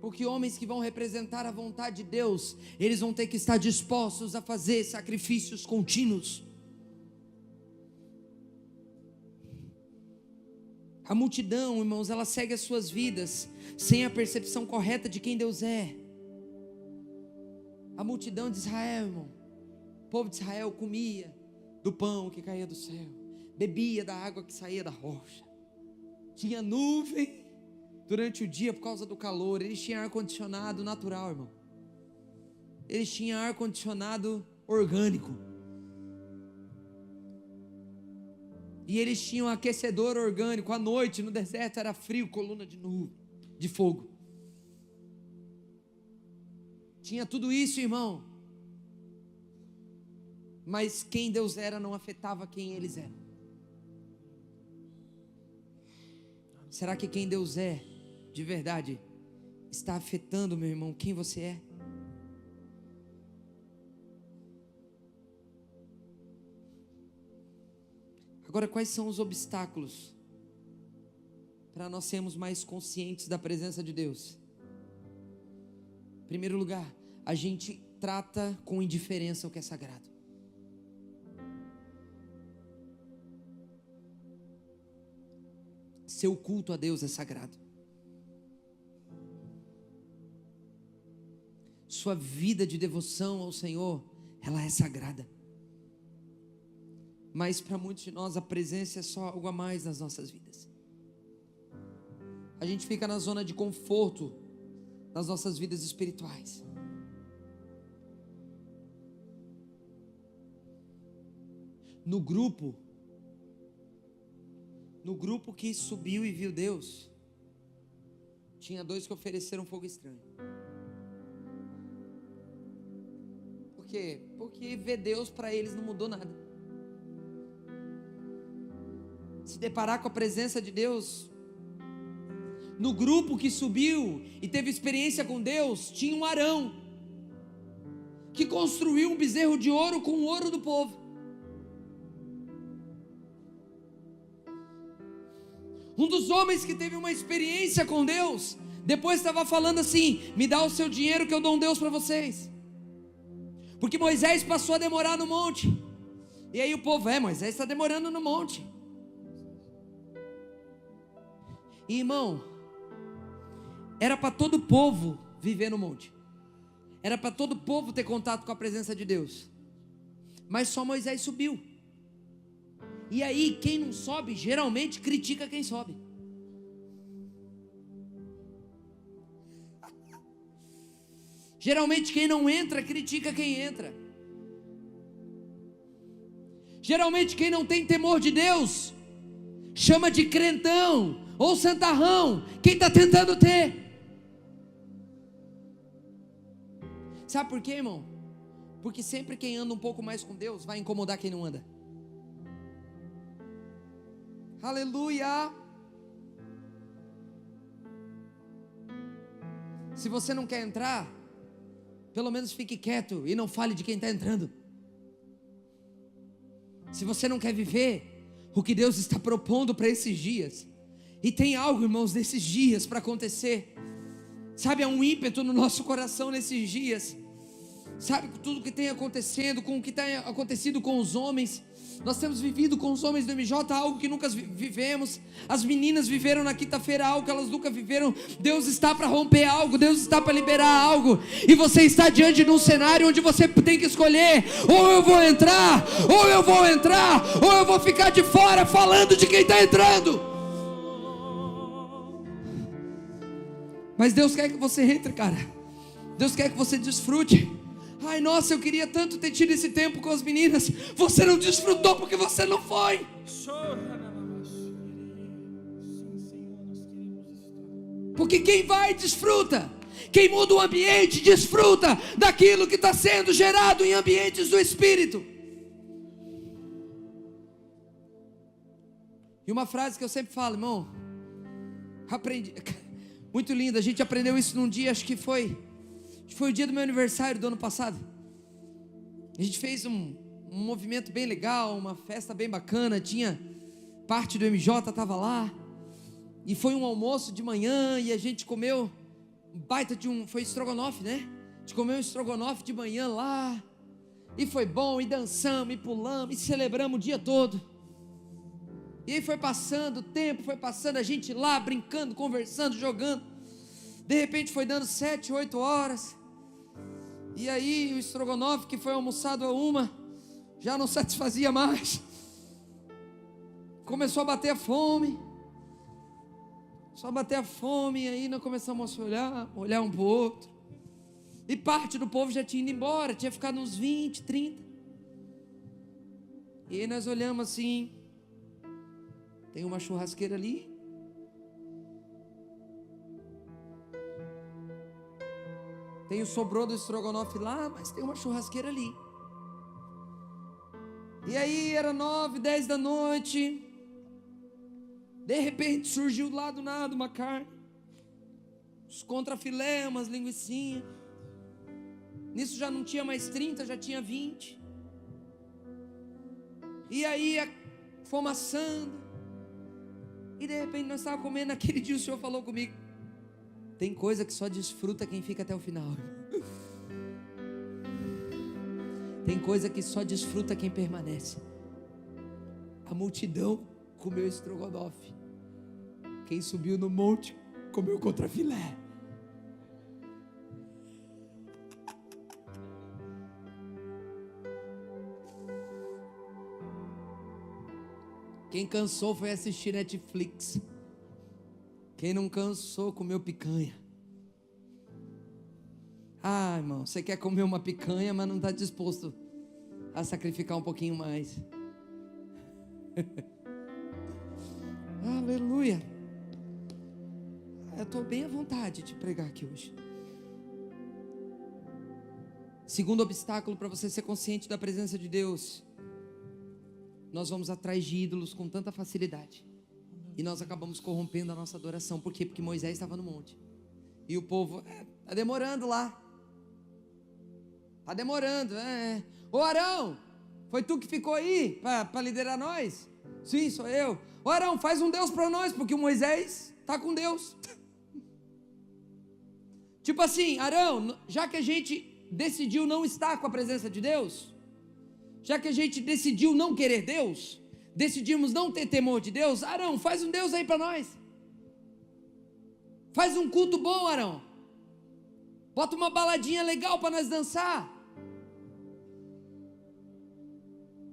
Porque homens que vão representar a vontade de Deus, eles vão ter que estar dispostos a fazer sacrifícios contínuos. A multidão, irmãos, ela segue as suas vidas sem a percepção correta de quem Deus é. A multidão de Israel, irmão, o povo de Israel comia do pão que caía do céu, bebia da água que saía da rocha, tinha nuvem durante o dia por causa do calor. Eles tinham ar-condicionado natural, irmão. Eles tinham ar-condicionado orgânico. E eles tinham aquecedor orgânico. À noite no deserto era frio, coluna de nuvem, de fogo. Tinha tudo isso, irmão. Mas quem Deus era não afetava quem eles eram. Será que quem Deus é, de verdade, está afetando, meu irmão, quem você é? Agora, quais são os obstáculos para nós sermos mais conscientes da presença de Deus? Em primeiro lugar, a gente trata com indiferença o que é sagrado. Seu culto a Deus é sagrado. Sua vida de devoção ao Senhor, ela é sagrada. Mas para muitos de nós a presença é só algo a mais nas nossas vidas. A gente fica na zona de conforto nas nossas vidas espirituais. No grupo que subiu e viu Deus, tinha 2 que ofereceram fogo estranho. Por quê? Porque ver Deus para eles não mudou nada. Se deparar com a presença de Deus, no grupo que subiu e teve experiência com Deus, tinha um Arão. que construiu um bezerro de ouro com o ouro do povo. Um dos homens que teve uma experiência com Deus, depois estava falando assim: me dá o seu dinheiro que eu dou um Deus para vocês. Porque Moisés passou a demorar no monte. E aí o povo, Moisés está demorando no monte. E irmão, era para todo o povo viver no monte. Era para todo o povo ter contato com a presença de Deus. Mas só Moisés subiu. E aí quem não sobe, geralmente critica quem sobe. Geralmente quem não entra, critica quem entra. Geralmente quem não tem temor de Deus, chama de crentão ou santarrão quem está tentando ter. Sabe por quê, irmão? Porque sempre quem anda um pouco mais com Deus vai incomodar quem não anda. Aleluia! Se você não quer entrar, pelo menos fique quieto e não fale de quem está entrando. Se você não quer viver o que Deus está propondo para esses dias, e tem algo, irmãos, nesses dias para acontecer, sabe, há um ímpeto no nosso coração nesses dias, sabe, com tudo que tem acontecendo, com o que tem acontecido com os homens. Nós temos vivido com os homens do MJ algo que nunca vivemos. As meninas viveram na quinta-feira algo que elas nunca viveram. Deus está para romper algo, Deus está para liberar algo. E você está diante de um cenário onde você tem que escolher: ou eu vou entrar, ou eu vou entrar, ou eu vou ficar de fora falando de quem está entrando. Mas Deus quer que você entre, cara. Deus quer que você desfrute. Ai, nossa, eu queria tanto ter tido esse tempo com as meninas. Você não desfrutou porque você não foi. Porque quem vai, desfruta. Quem muda o ambiente, desfruta daquilo que está sendo gerado em ambientes do Espírito. E uma frase que eu sempre falo, irmão, aprendi, muito linda, a gente aprendeu isso num dia, acho que foi o dia do meu aniversário do ano passado. A gente fez um movimento bem legal, uma festa bem bacana, tinha parte do MJ, estava lá, e foi um almoço de manhã, e a gente comeu baita de foi estrogonofe, né? A gente comeu um estrogonofe de manhã lá, e foi bom, e dançamos, e pulamos, e celebramos o dia todo. E aí foi passando o tempo, foi passando, a gente lá brincando, conversando, jogando. De repente foi dando 7, 8 horas. E aí o estrogonofe que foi almoçado a 1 já não satisfazia mais. Começou a bater a fome. Só bater a fome. E aí nós começamos a olhar um para o outro. E parte do povo já tinha ido embora. Tinha ficado uns 20, 30. E aí nós olhamos assim. Tem uma churrasqueira ali. Tem o sobrou do estrogonofe lá, mas tem uma churrasqueira ali. E aí era 9, 10 da noite. De repente surgiu lá do nada uma carne. Os contrafilé, umas linguiçinhas. Nisso já não tinha mais 30, já tinha 20. E aí fomos assando. E de repente nós estávamos comendo. Naquele dia o Senhor falou comigo: tem coisa que só desfruta quem fica até o final. Tem coisa que só desfruta quem permanece. A multidão comeu estrogonofe. Quem subiu no monte comeu contrafilé. Quem cansou foi assistir Netflix. Quem não cansou comeu picanha. Ah, irmão, você quer comer uma picanha, mas não está disposto a sacrificar um pouquinho mais. Aleluia. Eu estou bem à vontade de pregar aqui hoje. Segundo obstáculo para você ser consciente da presença de Deus: nós vamos atrás de ídolos com tanta facilidade. E nós acabamos corrompendo a nossa adoração. Por quê? Porque Moisés estava no monte. E o povo, está demorando lá. Está demorando. Ô Arão, foi tu que ficou aí para liderar nós? Sim, sou eu. Ô Arão, faz um Deus para nós, porque o Moisés está com Deus. Tipo assim, Arão, já que a gente decidiu não estar com a presença de Deus, já que a gente decidiu não querer Deus, decidimos não ter temor de Deus, Arão, faz um Deus aí para nós. Faz um culto bom, Arão. Bota uma baladinha legal para nós dançar.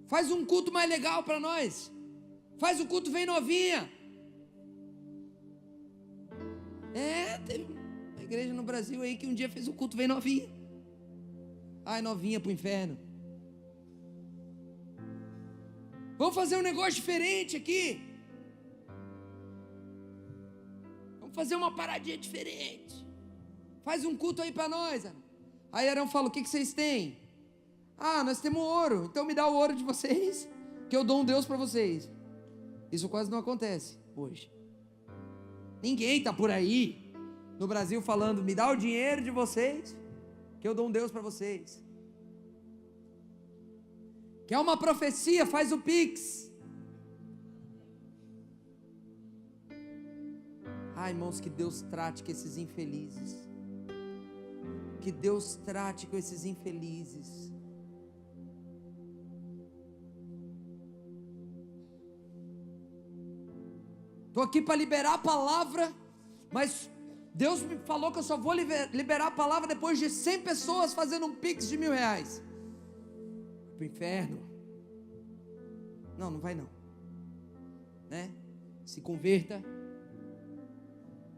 Faz um culto mais legal para nós. Faz o culto, vem novinha. Teve uma igreja no Brasil aí que um dia fez o culto, vem novinha. Ai, novinha pro inferno. Vamos fazer um negócio diferente aqui. Vamos fazer uma paradinha diferente. Faz um culto aí para nós. Aí Arão fala, o que vocês têm? Nós temos ouro. Então me dá o ouro de vocês, que eu dou um Deus para vocês. Isso quase não acontece hoje. Ninguém está por aí no Brasil falando, me dá o dinheiro de vocês, que eu dou um Deus para vocês. Quer uma profecia? Faz o Pix. Irmãos, que Deus trate com esses infelizes. Que Deus trate com esses infelizes. Estou aqui para liberar a palavra, mas Deus me falou que eu só vou liberar a palavra depois de 100 pessoas fazendo um Pix de R$1.000. Para o inferno. Não vai não. Né? Se converta.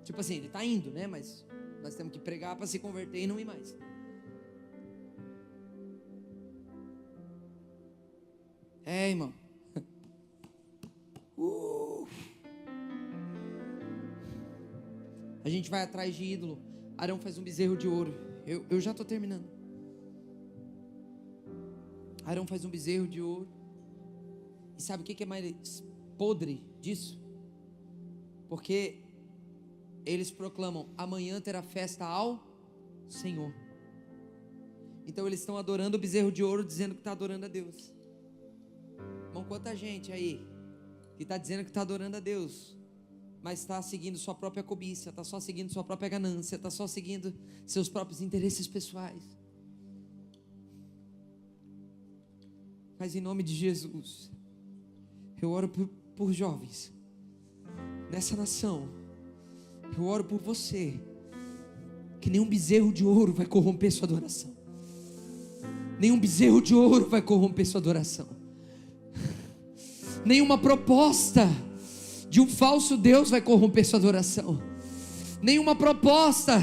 Tipo assim, ele está indo, né? Mas nós temos que pregar para se converter e não ir mais. Irmão. A gente vai atrás de ídolo. Arão faz um bezerro de ouro. Eu já estou terminando. Arão faz um bezerro de ouro. E sabe o que é mais podre disso? Porque eles proclamam, amanhã terá festa ao Senhor. Então eles estão adorando o bezerro de ouro, dizendo que está adorando a Deus. Irmão, quanta gente aí que está dizendo que está adorando a Deus, mas está seguindo sua própria cobiça, está só seguindo sua própria ganância, está só seguindo seus próprios interesses pessoais. Mas em nome de Jesus, eu oro por jovens nessa nação. Eu oro por você, que nenhum bezerro de ouro vai corromper sua adoração. Nenhum bezerro de ouro vai corromper sua adoração. Nenhuma proposta de um falso Deus vai corromper sua adoração. Nenhuma proposta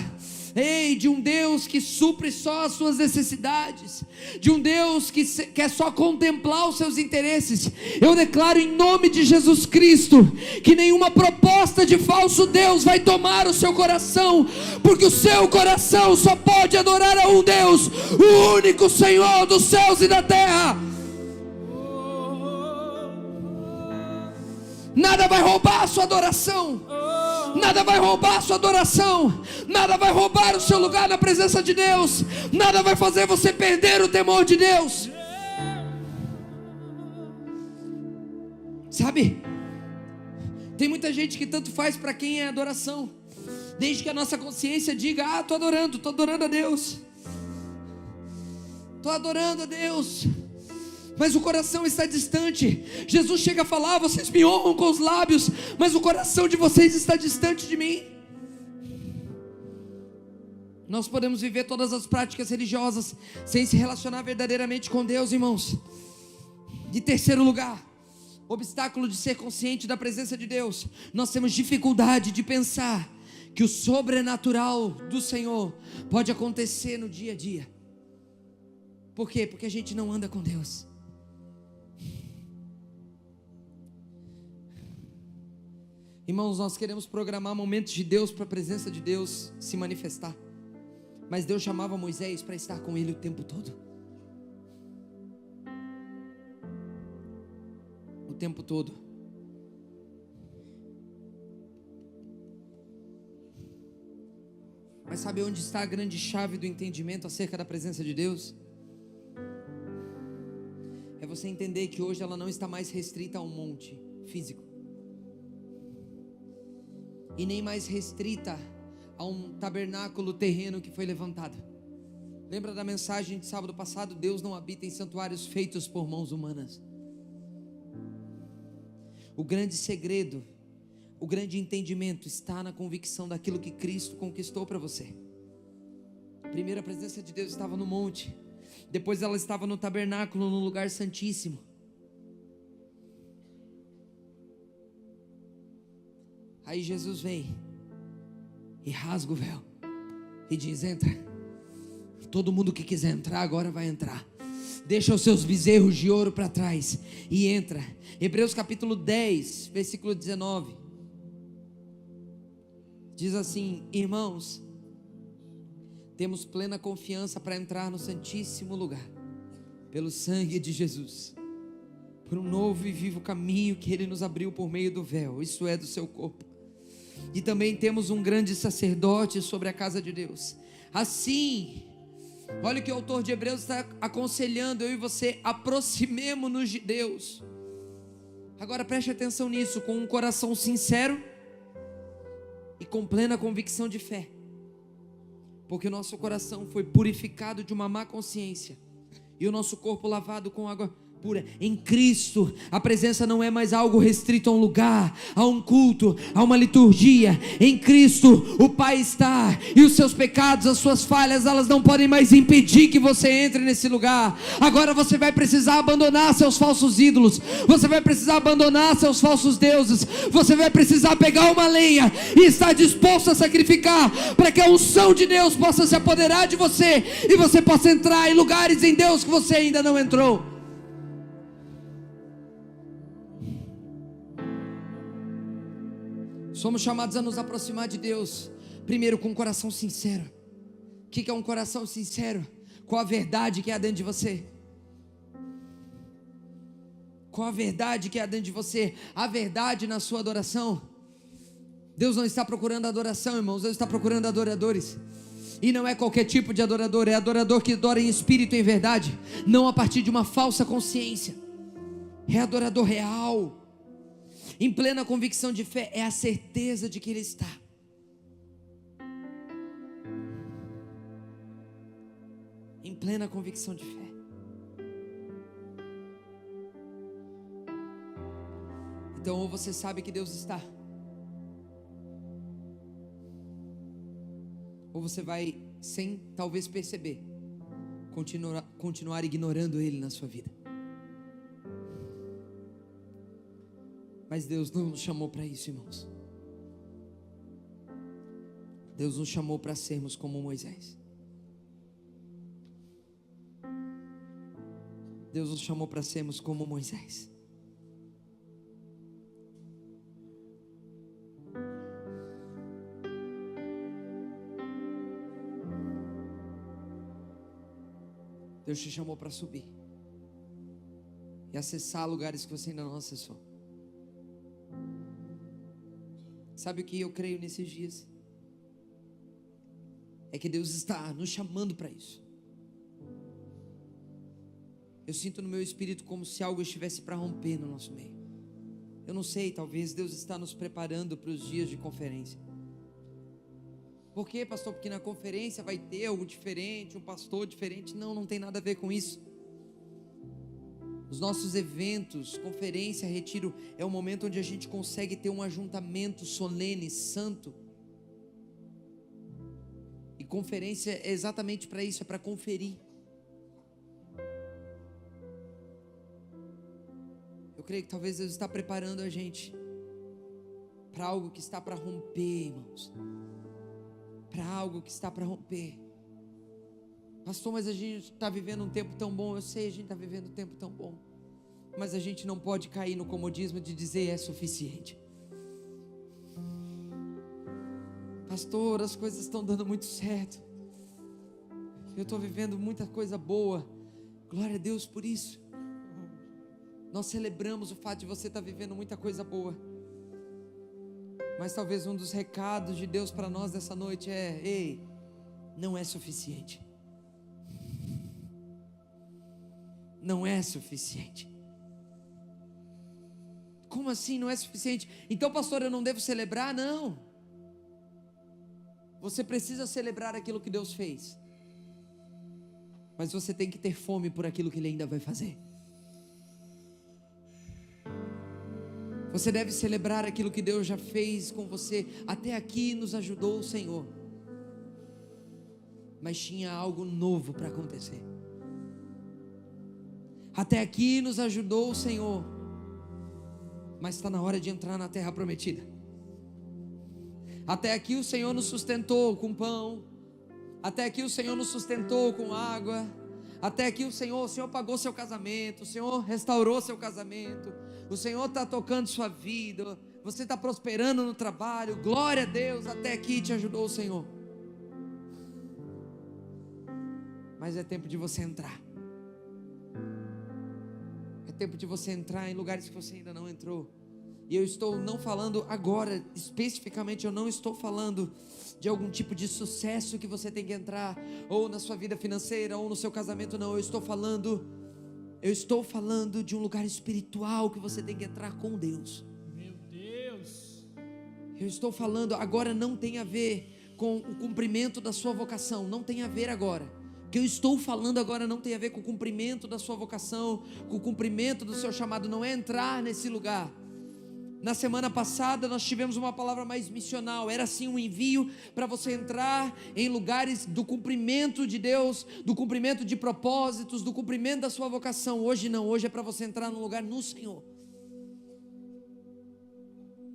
de um Deus que supre só as suas necessidades, de um Deus que quer só contemplar os seus interesses. Eu declaro em nome de Jesus Cristo que nenhuma proposta de falso Deus vai tomar o seu coração, porque o seu coração só pode adorar a um Deus, o único Senhor dos céus e da terra. Nada vai roubar a sua adoração. Nada vai roubar a sua adoração. Nada vai roubar o seu lugar na presença de Deus. Nada vai fazer você perder o temor de Deus. Sabe? Tem muita gente que tanto faz para quem é adoração, desde que a nossa consciência diga, estou adorando a Deus. Estou adorando a Deus. Mas o coração está distante. Jesus chega a falar, vocês me honram com os lábios, mas o coração de vocês está distante de mim. Nós podemos viver todas as práticas religiosas sem se relacionar verdadeiramente com Deus, irmãos. De terceiro lugar, obstáculo de ser consciente da presença de Deus. Nós temos dificuldade de pensar que o sobrenatural do Senhor pode acontecer no dia a dia. Por quê? Porque a gente não anda com Deus. Irmãos, nós queremos programar momentos de Deus para a presença de Deus se manifestar. Mas Deus chamava Moisés para estar com ele o tempo todo. O tempo todo. Mas sabe onde está a grande chave do entendimento acerca da presença de Deus? é você entender que hoje ela não está mais restrita a um monte físico, e nem mais restrita a um tabernáculo terreno que foi levantado. Lembra da mensagem de sábado passado? Deus não habita em santuários feitos por mãos humanas. O grande segredo, o grande entendimento está na convicção daquilo que Cristo conquistou para você. Primeiro, a presença de Deus estava no monte, depois ela estava no tabernáculo, no lugar santíssimo. Aí Jesus vem e rasga o véu e diz: entra. Todo mundo que quiser entrar agora vai entrar. Deixa os seus bezerros de ouro para trás e entra. Hebreus capítulo 10, versículo 19. Diz assim: irmãos, temos plena confiança para entrar no santíssimo lugar, pelo sangue de Jesus, por um novo e vivo caminho que Ele nos abriu por meio do véu, isso é, do seu corpo. E também temos um grande sacerdote sobre a casa de Deus. Assim, olha o que o autor de Hebreus está aconselhando eu e você: aproximemo-nos de Deus. Agora preste atenção nisso, com um coração sincero e com plena convicção de fé, porque o nosso coração foi purificado de uma má consciência e o nosso corpo lavado com água pura. Em Cristo, a presença não é mais algo restrito a um lugar, a um culto, a uma liturgia. Em Cristo, o Pai está, e os seus pecados, as suas falhas, elas não podem mais impedir que você entre nesse lugar. Agora você vai precisar abandonar seus falsos ídolos, você vai precisar abandonar seus falsos deuses, você vai precisar pegar uma lenha e estar disposto a sacrificar, para que a unção de Deus possa se apoderar de você, e você possa entrar em lugares em Deus que você ainda não entrou. Somos chamados a nos aproximar de Deus, primeiro com um coração sincero. O que é um coração sincero? Qual a verdade que há dentro de você? Qual a verdade que há dentro de você? A verdade na sua adoração. Deus não está procurando adoração, irmãos, Deus está procurando adoradores. E não é qualquer tipo de adorador, é adorador que adora em espírito e em verdade, não a partir de uma falsa consciência. É adorador real. Em plena convicção de fé, é a certeza de que Ele está. Em plena convicção de fé. Então, ou você sabe que Deus está, ou você vai, sem talvez perceber, continuar ignorando Ele na sua vida. Mas Deus não nos chamou para isso, irmãos. Deus nos chamou para sermos como Moisés. Deus nos chamou para sermos como Moisés. Deus te chamou para subir e acessar lugares que você ainda não acessou. Sabe o que eu creio nesses dias? É que Deus está nos chamando para isso. Eu sinto no meu espírito como se algo estivesse para romper no nosso meio. Eu não sei, talvez Deus está nos preparando para os dias de conferência. Por quê, pastor? Porque na conferência vai ter algo diferente, um pastor diferente. Não, não tem nada a ver com isso. Os nossos eventos, conferência, retiro, é um momento onde a gente consegue ter um ajuntamento solene, santo. E conferência é exatamente para isso, é para conferir. Eu creio que talvez Deus está preparando a gente para algo que está para romper, irmãos. Para algo que está para romper. Pastor, mas a gente está vivendo um tempo tão bom. Eu sei, a gente está vivendo um tempo tão bom, mas a gente não pode cair no comodismo de dizer é suficiente. Pastor, as coisas estão dando muito certo, eu estou vivendo muita coisa boa. Glória a Deus por isso. Nós celebramos o fato de você estar vivendo muita coisa boa, mas talvez um dos recados de Deus para nós dessa noite é: ei, não é suficiente. não é suficiente. Como assim não é suficiente? Então, pastor, eu não devo celebrar? Não. Você precisa celebrar aquilo que Deus fez. Mas você tem que ter fome por aquilo que Ele ainda vai fazer. Você deve celebrar aquilo que Deus já fez com você. Até aqui nos ajudou o Senhor. Mas tinha algo novo para acontecer. Até aqui nos ajudou o Senhor. Mas está na hora de entrar na terra prometida. Até aqui o Senhor nos sustentou com pão. Até aqui o Senhor nos sustentou com água. Até aqui o Senhor pagou seu casamento. O Senhor restaurou seu casamento. O Senhor está tocando sua vida. Você está prosperando no trabalho. Glória a Deus, até aqui te ajudou o Senhor. Mas é tempo de você entrar. É tempo de você entrar em lugares que você ainda não entrou. E eu estou não falando agora, especificamente, eu não estou falando de algum tipo de sucesso que você tem que entrar, ou na sua vida financeira, ou no seu casamento, não. Eu estou falando de um lugar espiritual que você tem que entrar com Deus. Meu Deus. Eu estou falando, agora não tem a ver com o cumprimento da sua vocação, não tem a ver agora. O que eu estou falando agora não tem a ver com o cumprimento da sua vocação, com o cumprimento do seu chamado, não é entrar nesse lugar. Na semana passada nós tivemos uma palavra mais missional, era assim um envio para você entrar em lugares do cumprimento de Deus, do cumprimento de propósitos, do cumprimento da sua vocação. Hoje não, hoje é para você entrar num lugar no Senhor.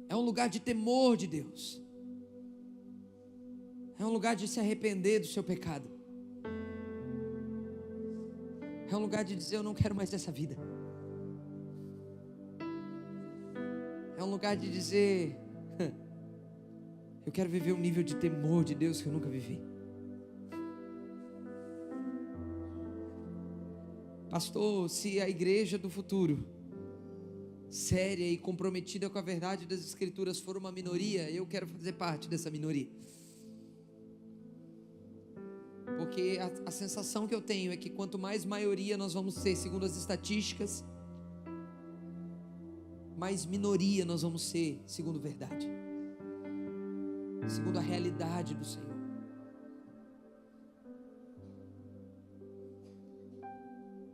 É um lugar de temor de Deus. É um lugar de se arrepender do seu pecado. É um lugar de dizer: eu não quero mais dessa vida. É um lugar de dizer: eu quero viver um nível de temor de Deus que eu nunca vivi. Pastor, se a igreja do futuro, séria e comprometida com a verdade das Escrituras, for uma minoria, eu quero fazer parte dessa minoria. Porque a sensação que eu tenho é que quanto mais maioria nós vamos ser, segundo as estatísticas, mais minoria nós vamos ser, segundo verdade, segundo a realidade do Senhor.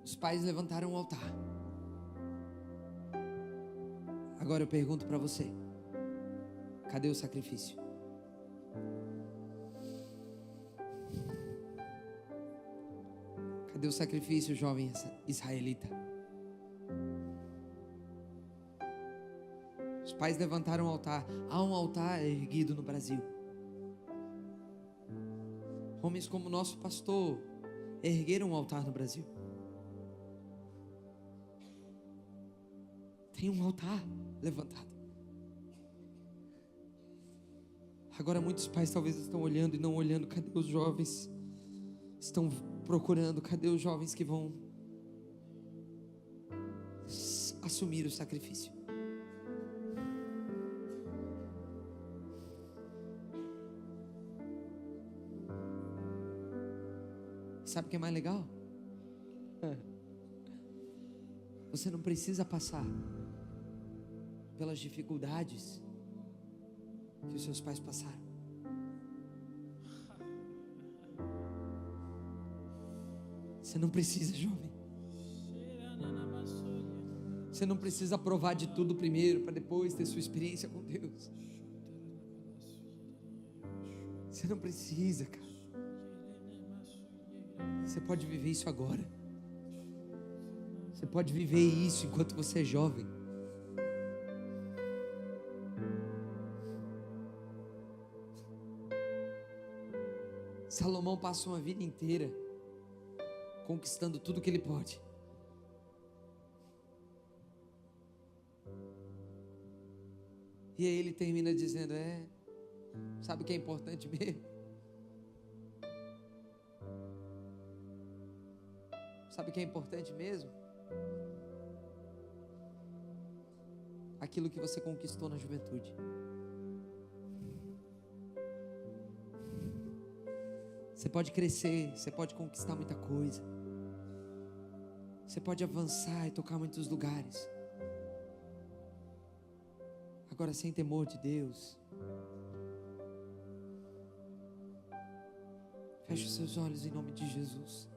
Os pais levantaram um altar. Agora eu pergunto para você: cadê o sacrifício? Cadê o sacrifício, jovem israelita? Os pais levantaram um altar. Há um altar erguido no Brasil. Homens como o nosso pastor ergueram um altar no Brasil. Tem um altar levantado. Agora muitos pais talvez estão olhando e não olhando. Cadê os jovens? Estão procurando. Cadê os jovens que vão assumir o sacrifício? Sabe o que é mais legal? Você não precisa passar pelas dificuldades que os seus pais passaram. Você não precisa, jovem. Você não precisa provar de tudo primeiro, para depois ter sua experiência com Deus. Você não precisa, cara. Você pode viver isso agora. Você pode viver isso enquanto você é jovem. Salomão passa uma vida inteira conquistando tudo que ele pode. E aí ele termina dizendo: sabe o que é importante mesmo? Sabe o que é importante mesmo? Aquilo que você conquistou na juventude. Você pode crescer, você pode conquistar muita coisa. Você pode avançar e tocar muitos lugares. Agora, sem temor de Deus, feche os seus olhos em nome de Jesus.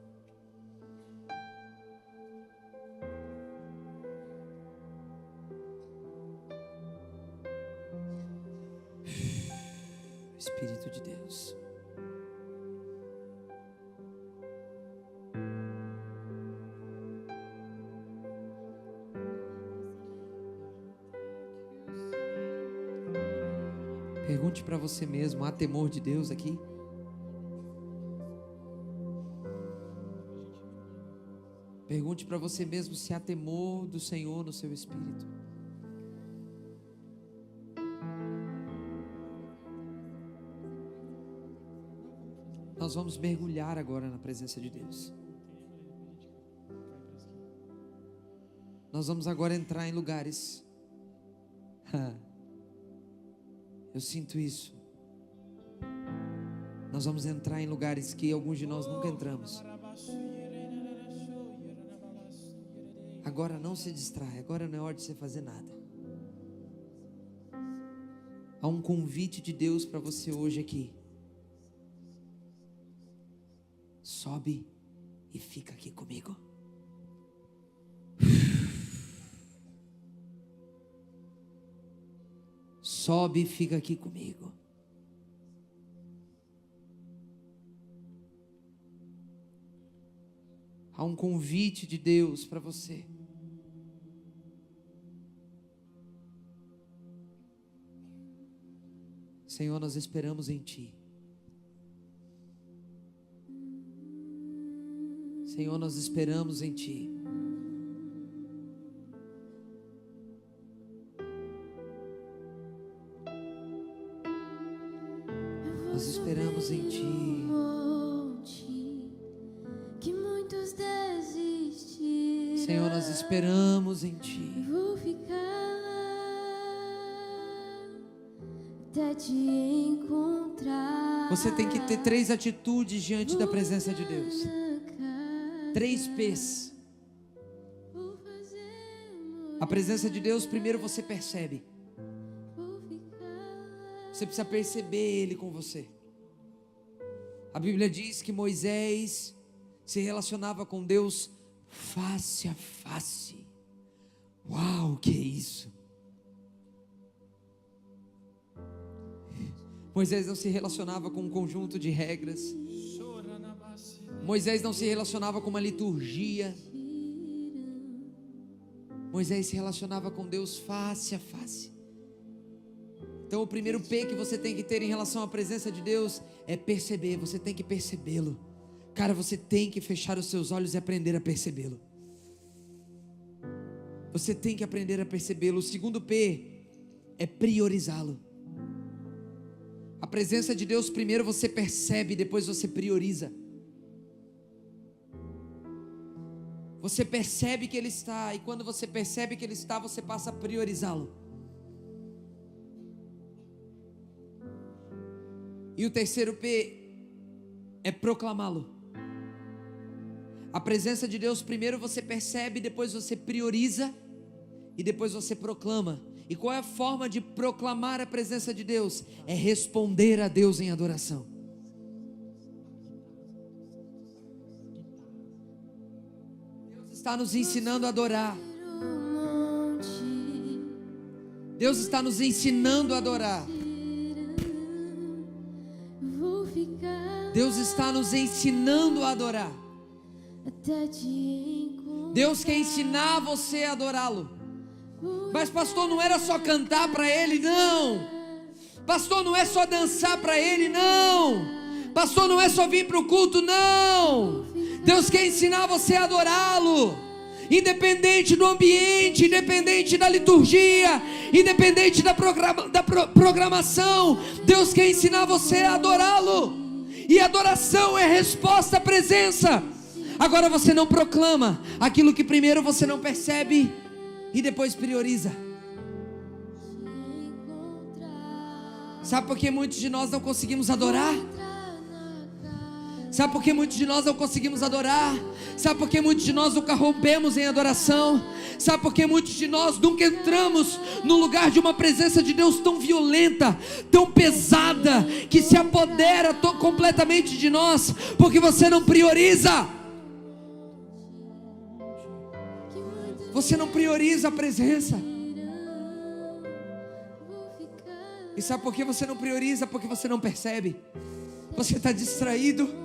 Espírito de Deus. Pergunte para você mesmo: há temor de Deus aqui? Pergunte para você mesmo se há temor do Senhor no seu espírito. Nós vamos mergulhar agora na presença de Deus. Nós vamos agora entrar em lugares. Eu sinto isso. Nós vamos entrar em lugares que alguns de nós nunca entramos. Agora não se distrai. Agora não é hora de você fazer nada. Há um convite de Deus para você hoje aqui. Sobe e fica aqui comigo. Sobe e fica aqui comigo. Há um convite de Deus para você. Senhor, nós esperamos em Ti. Senhor, nós esperamos em Ti. Nós esperamos em Ti. Que muitos desistiram. Senhor, nós esperamos em Ti. Vou ficar até te encontrar. Você tem que ter 3 atitudes diante da presença de Deus. 3 P's. A presença de Deus, primeiro você percebe. Você precisa perceber Ele com você. A Bíblia diz que Moisés se relacionava com Deus face a face. Uau, o que é isso? Moisés não se relacionava com um conjunto de regras. Moisés não se relacionava com uma liturgia. Moisés se relacionava com Deus face a face. Então o primeiro P que você tem que ter em relação à presença de Deus é perceber. Você tem que percebê-lo. Cara, você tem que fechar os seus olhos e aprender a percebê-lo. Você tem que aprender a percebê-lo. O segundo P é priorizá-lo. A presença de Deus, primeiro você percebe, depois você prioriza. Você percebe que Ele está, e quando você percebe que Ele está, você passa a priorizá-lo. E o terceiro P é proclamá-lo. A presença de Deus, primeiro você percebe, depois você prioriza e depois você proclama. E qual é a forma de proclamar a presença de Deus? É responder a Deus em adoração. Deus está nos ensinando a adorar. Deus está nos ensinando a adorar. Deus está nos ensinando a adorar. Deus quer ensinar você a adorá-lo. Mas pastor, não era só cantar para Ele, não. Pastor, não é só dançar para Ele, não. Pastor, não é só vir para o culto, não. Deus quer ensinar você a adorá-lo. Independente do ambiente, independente da liturgia, independente da programação, Deus quer ensinar você a adorá-lo. E adoração é resposta à presença. Agora você não proclama aquilo que primeiro você não percebe e depois prioriza. Sabe por que muitos de nós não conseguimos adorar? Sabe por que muitos de nós não conseguimos adorar? Sabe por que muitos de nós nunca rompemos em adoração? Sabe por que muitos de nós nunca entramos no lugar de uma presença de Deus tão violenta, tão pesada, que se apodera completamente de nós? Porque você não prioriza. Você não prioriza a presença. E sabe por que você não prioriza? Porque você não percebe. Você está distraído.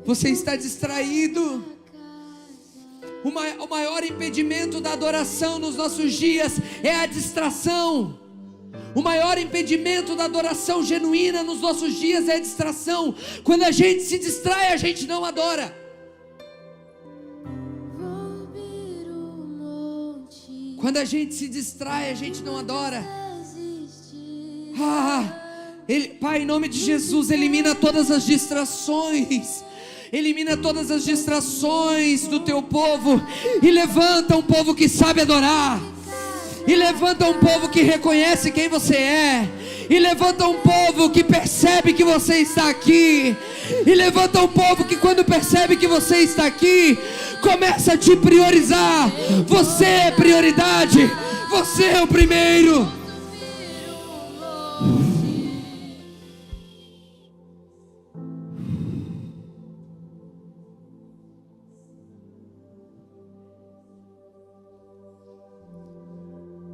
Você está distraído. O maior impedimento da adoração nos nossos dias é a distração. O maior impedimento da adoração genuína nos nossos dias é a distração. Quando a gente se distrai, a gente não adora. Quando a gente se distrai, a gente não adora. Pai, em nome de Jesus, elimina todas as distrações. Elimina todas as distrações do teu povo. E levanta um povo que sabe adorar. E levanta um povo que reconhece quem você é. E levanta um povo que percebe que você está aqui. E levanta um povo que quando percebe que você está aqui, começa a te priorizar. Você é prioridade. Você é o primeiro.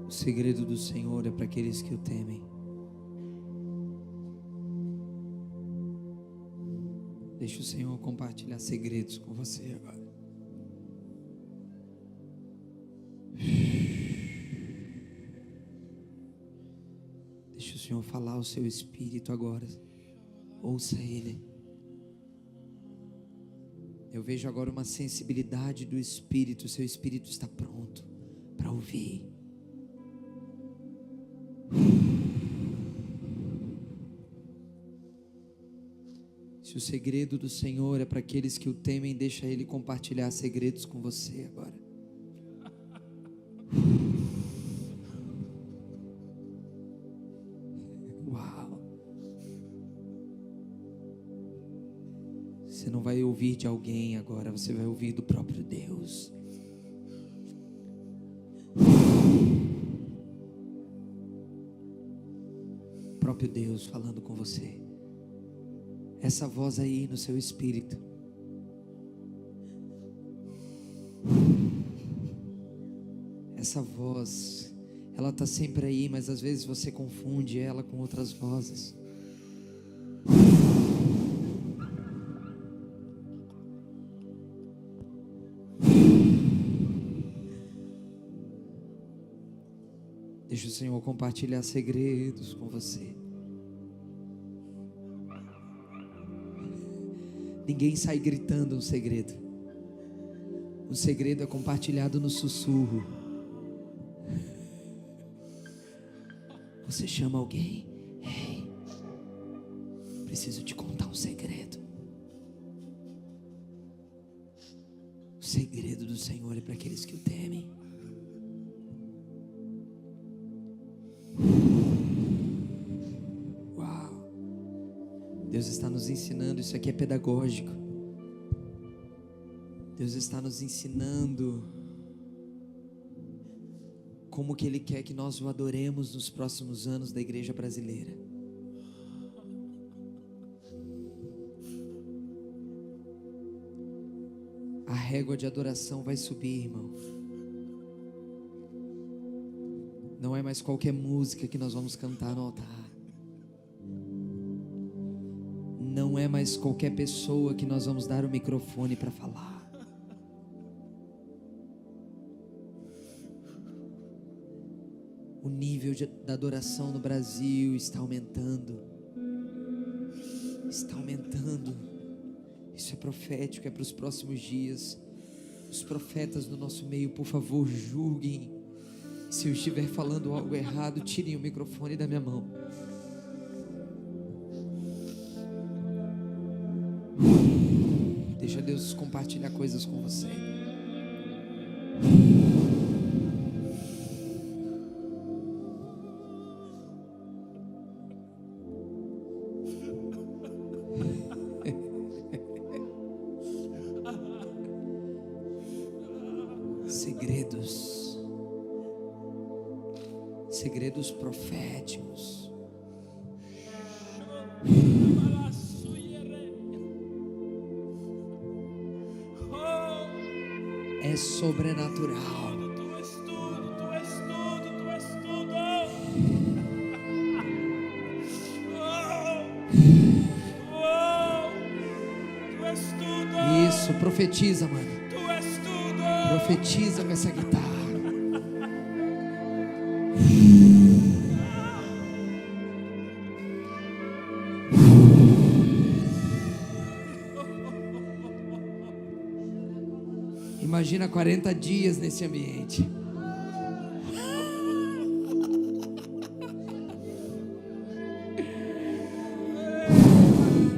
O segredo do Senhor é para aqueles que o temem. Deixa o Senhor compartilhar segredos com você agora. Deixa o Senhor falar ao seu espírito agora. Ouça Ele. Eu vejo agora uma sensibilidade do espírito. O seu espírito está pronto para ouvir. Se o segredo do Senhor é para aqueles que o temem, deixa Ele compartilhar segredos com você agora. Uau! Você não vai ouvir de alguém agora, você vai ouvir do próprio Deus. O próprio Deus falando com você. Essa voz aí no seu espírito. Essa voz, ela está sempre aí, mas às vezes você confunde ela com outras vozes. Deixa o Senhor compartilhar segredos com você. Ninguém sai gritando um segredo. Um segredo é compartilhado no sussurro. Você chama alguém. Ei, preciso te contar um segredo. O segredo do Senhor é para aqueles que o temem. Deus está nos ensinando, isso aqui é pedagógico. Deus está nos ensinando como que Ele quer que nós o adoremos nos próximos anos da igreja brasileira. A régua de adoração vai subir, irmão. Não é mais qualquer música que nós vamos cantar no altar. Não é mais qualquer pessoa que nós vamos dar o microfone para falar. O nível da adoração no Brasil está aumentando. Está aumentando. Isso é profético, é para os próximos dias. Os profetas do nosso meio, por favor, julguem. Se eu estiver falando algo errado, tirem o microfone da minha mão. Deixa Deus compartilhar coisas com você. segredos, segredos proféticos. É sobrenatural. Tu és tudo, tu és tudo, tu és tudo. Tu és tudo. Isso, profetiza, mano. Tu és tudo. Profetiza com essa guitarra. Imagina 40 dias nesse ambiente.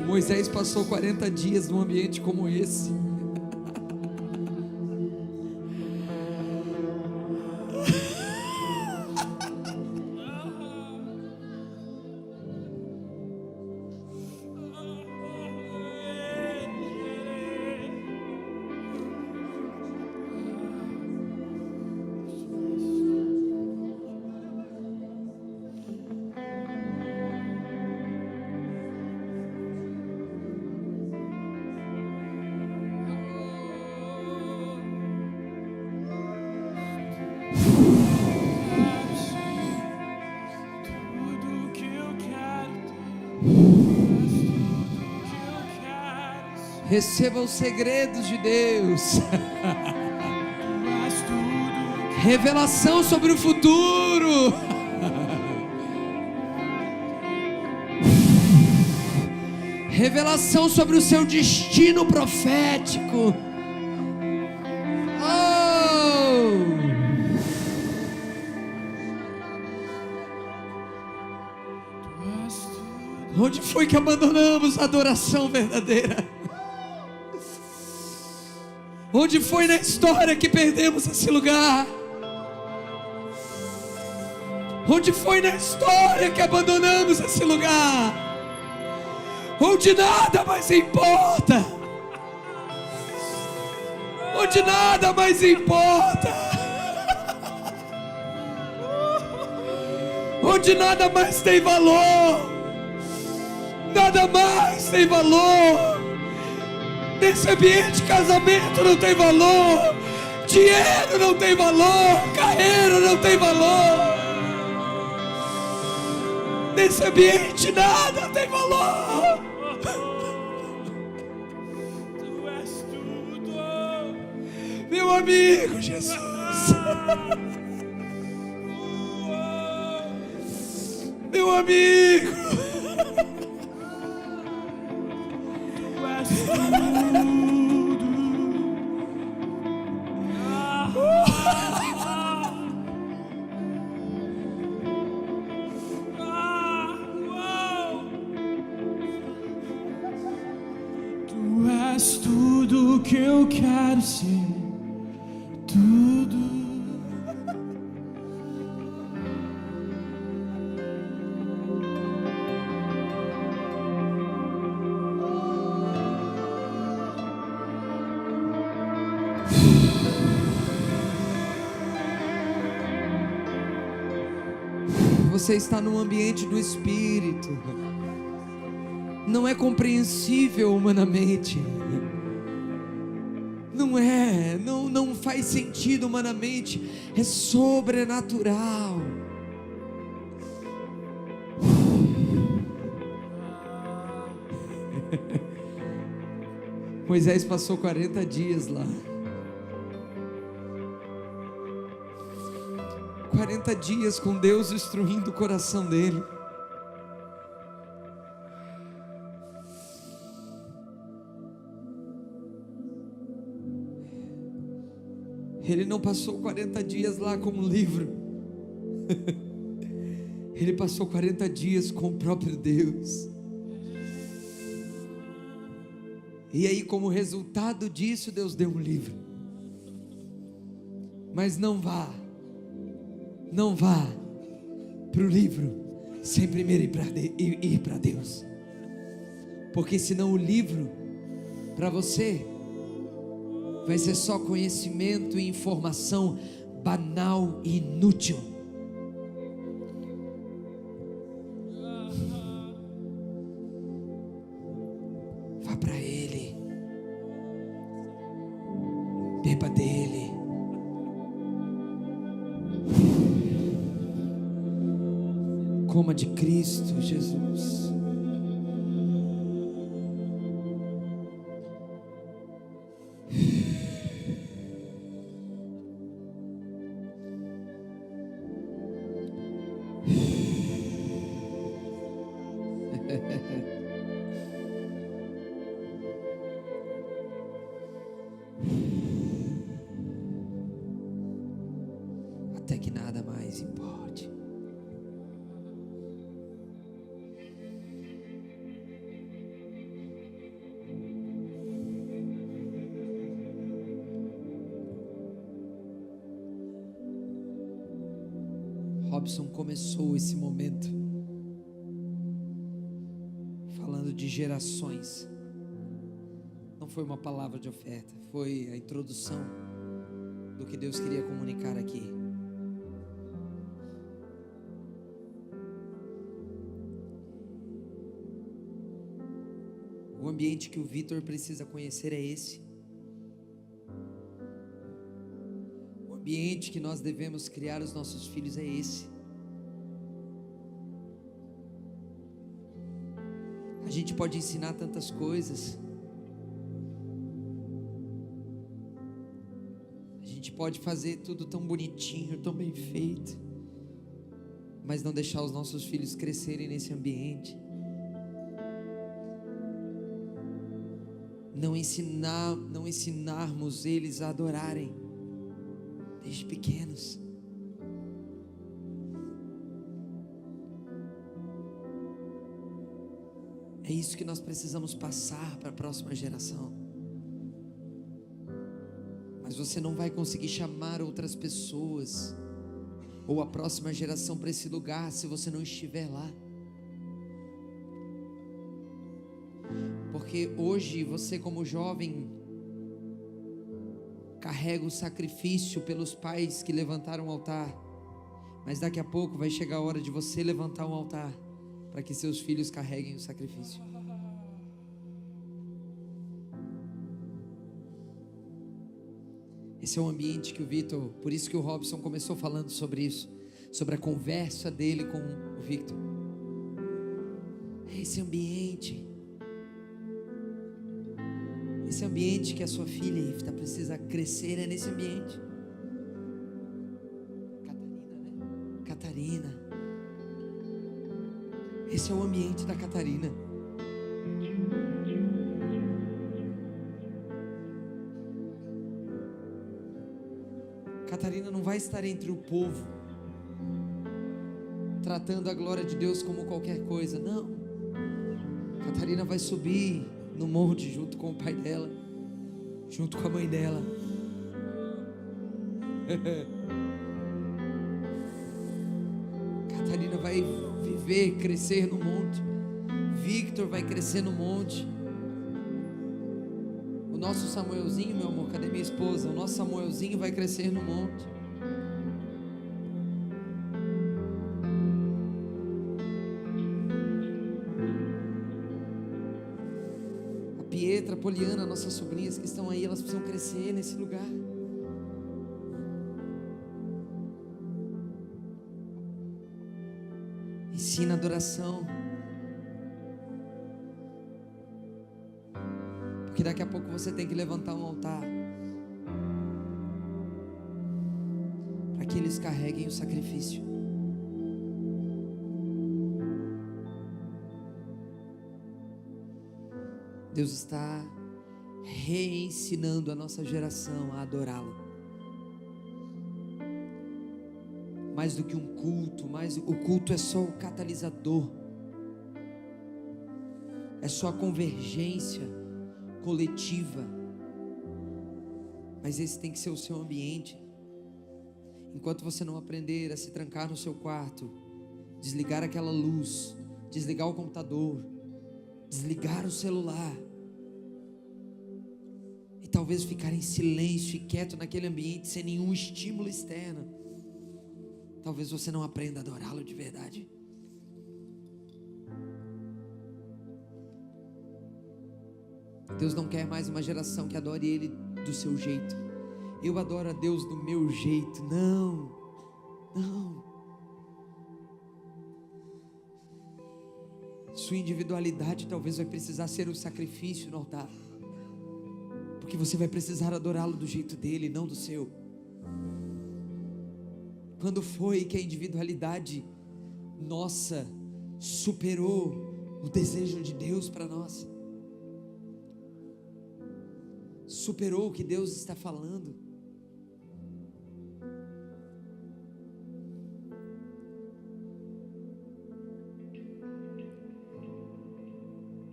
Moisés passou 40 dias num ambiente como esse. Tudo que eu quero ter. Tudo que eu quero. Receba os segredos de Deus. Tu és tudo. Revelação sobre o futuro. Revelação sobre o seu destino profético. Tu és tudo. Onde foi que abandonamos a adoração verdadeira? Onde foi na história que perdemos esse lugar? Onde foi na história que abandonamos esse lugar? Onde nada mais importa. Onde nada mais importa. Onde nada mais tem valor. Nada mais tem valor. Nesse ambiente, casamento não tem valor. Dinheiro não tem valor. Carreira não tem valor. Nesse ambiente nada tem valor. Tu és tudo. Meu amigo Jesus. Meu amigo. Tu és tudo. Tu és tudo que eu quero ser. Tudo. Você está num ambiente do Espírito. Não é compreensível humanamente. Não faz sentido humanamente. É sobrenatural. Moisés passou 40 dias lá. 40 dias com Deus instruindo o coração dele. Ele não passou 40 dias lá com um livro. Ele passou 40 dias com o próprio Deus. E aí, como resultado disso, Deus deu um livro. Mas não vá para o livro sem primeiro ir para Deus. Porque senão o livro para você vai ser só conhecimento e informação banal e inútil. Vá para Ele, beba dele, coma de Cristo Jesus. Até que nada mais importe. Robson começou esse momento falando de gerações. Não foi uma palavra de oferta, foi a introdução do que Deus queria comunicar aqui. O ambiente que o Vitor precisa conhecer é esse. O ambiente que nós devemos criar os nossos filhos é esse. A gente pode ensinar tantas coisas. A gente pode fazer tudo tão bonitinho, tão bem feito, mas não deixar os nossos filhos crescerem nesse ambiente. Não ensinarmos eles a adorarem desde pequenos. É isso que nós precisamos passar para a próxima geração. Mas você não vai conseguir chamar outras pessoas ou a próxima geração para esse lugar se você não estiver lá. Porque hoje você, como jovem, carrega o sacrifício pelos pais que levantaram o altar, mas daqui a pouco vai chegar a hora de você levantar um altar para que seus filhos carreguem o sacrifício. Esse é o ambiente que o Vitor, por isso que o Robson começou falando sobre isso, sobre a conversa dele com o Victor. É esse ambiente que a sua filha Ifta precisa crescer, é nesse ambiente. Catarina. Esse é o ambiente da Catarina. Catarina não vai estar entre o povo, tratando a glória de Deus como qualquer coisa, não. Catarina vai subir no monte junto com o pai dela, junto com a mãe dela. Catarina vai viver, crescer no monte. Victor vai crescer no monte. O nosso Samuelzinho, meu amor, cadê minha esposa? O nosso Samuelzinho vai crescer no monte. A Pietra, a Poliana, nossas sobrinhas que estão aí, elas precisam crescer nesse lugar. Ensina adoração. Porque daqui a pouco você tem que levantar um altar para que eles carreguem o sacrifício. Deus está reensinando a nossa geração a adorá-lo. Mais do que um culto, o culto é só o catalisador, é só a convergência coletiva, mas esse tem que ser o seu ambiente. Enquanto você não aprender a se trancar no seu quarto, desligar aquela luz, desligar o computador, desligar o celular e talvez ficar em silêncio e quieto naquele ambiente sem nenhum estímulo externo, talvez você não aprenda a adorá-lo de verdade. Deus não quer mais uma geração que adore Ele do seu jeito. Eu adoro a Deus do meu jeito. Não, não. Sua individualidade talvez vai precisar ser o sacrifício no altar, porque você vai precisar adorá-lo do jeito dele, não do seu. Quando foi que a individualidade nossa superou o desejo de Deus para nós? Superou o que Deus está falando?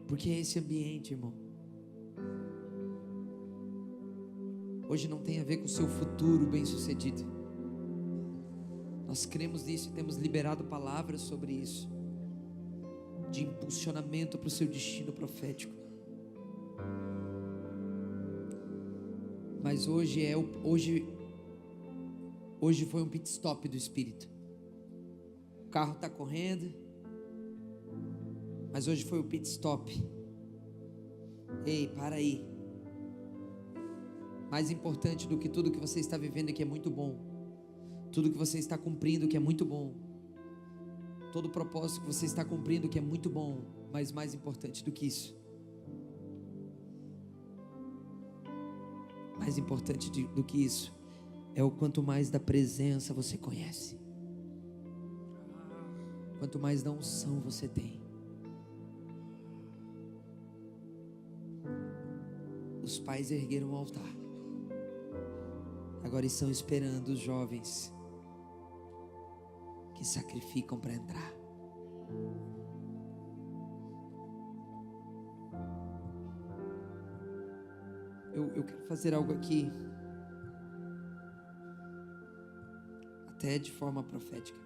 Porque é esse ambiente, irmão. Hoje não tem a ver com o seu futuro bem-sucedido. Nós cremos nisso e temos liberado palavras sobre isso, de impulsionamento para o seu destino profético. Mas hoje foi um pit stop do Espírito. O carro está correndo, mas hoje foi o pit stop. Ei, para aí. Mais importante do que tudo que você está vivendo, que é muito bom, tudo que você está cumprindo, que é muito bom, todo o propósito que você está cumprindo, que é muito bom, mas mais importante do que isso, mais importante do que isso, é o quanto mais da presença você conhece, quanto mais da unção você tem. Os pais ergueram o altar, agora estão esperando os jovens que sacrificam para entrar. Eu quero fazer algo aqui, até de forma profética.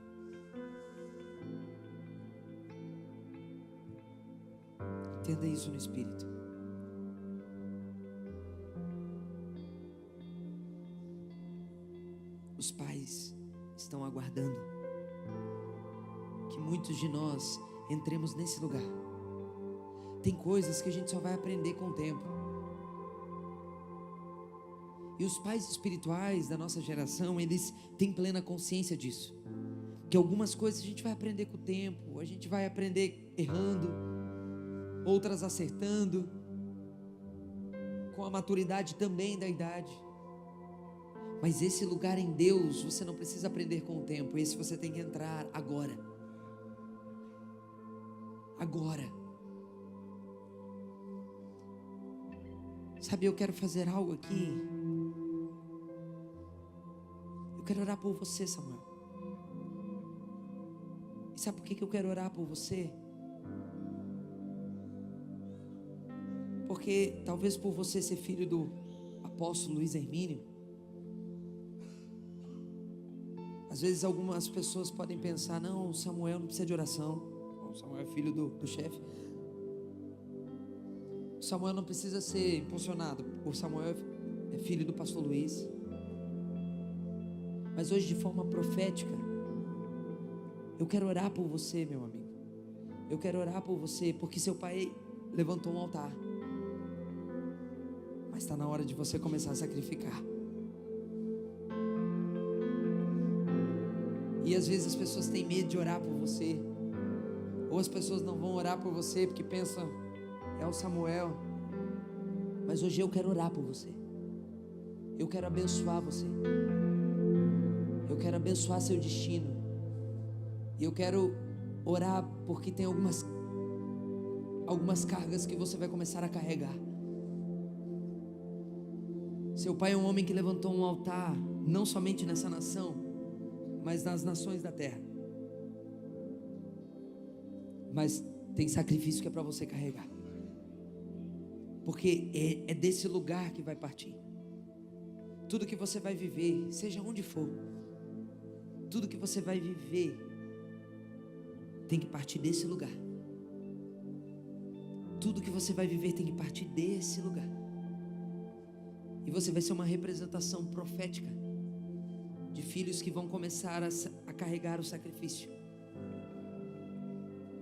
Entenda isso no Espírito. Os pais estão aguardando que muitos de nós entremos nesse lugar. Tem coisas que a gente só vai aprender com o tempo. E os pais espirituais da nossa geração, eles têm plena consciência disso. Que algumas coisas a gente vai aprender com o tempo, a gente vai aprender errando, outras acertando, com a maturidade também da idade. Mas esse lugar em Deus, você não precisa aprender com o tempo, esse você tem que entrar agora. Agora. Sabe, eu quero fazer algo aqui. Eu quero orar por você, Samuel. E sabe por que eu quero orar por você? Porque talvez por você ser filho do apóstolo Luiz Hermínio, às vezes algumas pessoas podem pensar: não, Samuel não precisa de oração. O Samuel é filho do chefe. O Samuel não precisa ser impulsionado. O Samuel é filho do pastor Luiz. Mas hoje, de forma profética, eu quero orar por você, meu amigo. Eu quero orar por você, porque seu pai levantou um altar. Mas está na hora de você começar a sacrificar. E às vezes as pessoas têm medo de orar por você, ou as pessoas não vão orar por você porque pensam: é o Samuel. Mas hoje eu quero orar por você. Eu quero abençoar você. Eu quero abençoar seu destino. E eu quero orar porque tem algumas cargas que você vai começar a carregar. Seu pai é um homem que levantou um altar, não somente nessa nação, mas nas nações da terra. Mas tem sacrifício que é para você carregar, porque é desse lugar que vai partir. Tudo que você vai viver, seja onde for, tudo que você vai viver tem que partir desse lugar. Tudo que você vai viver tem que partir desse lugar. E você vai ser uma representação profética de filhos que vão começar a carregar o sacrifício.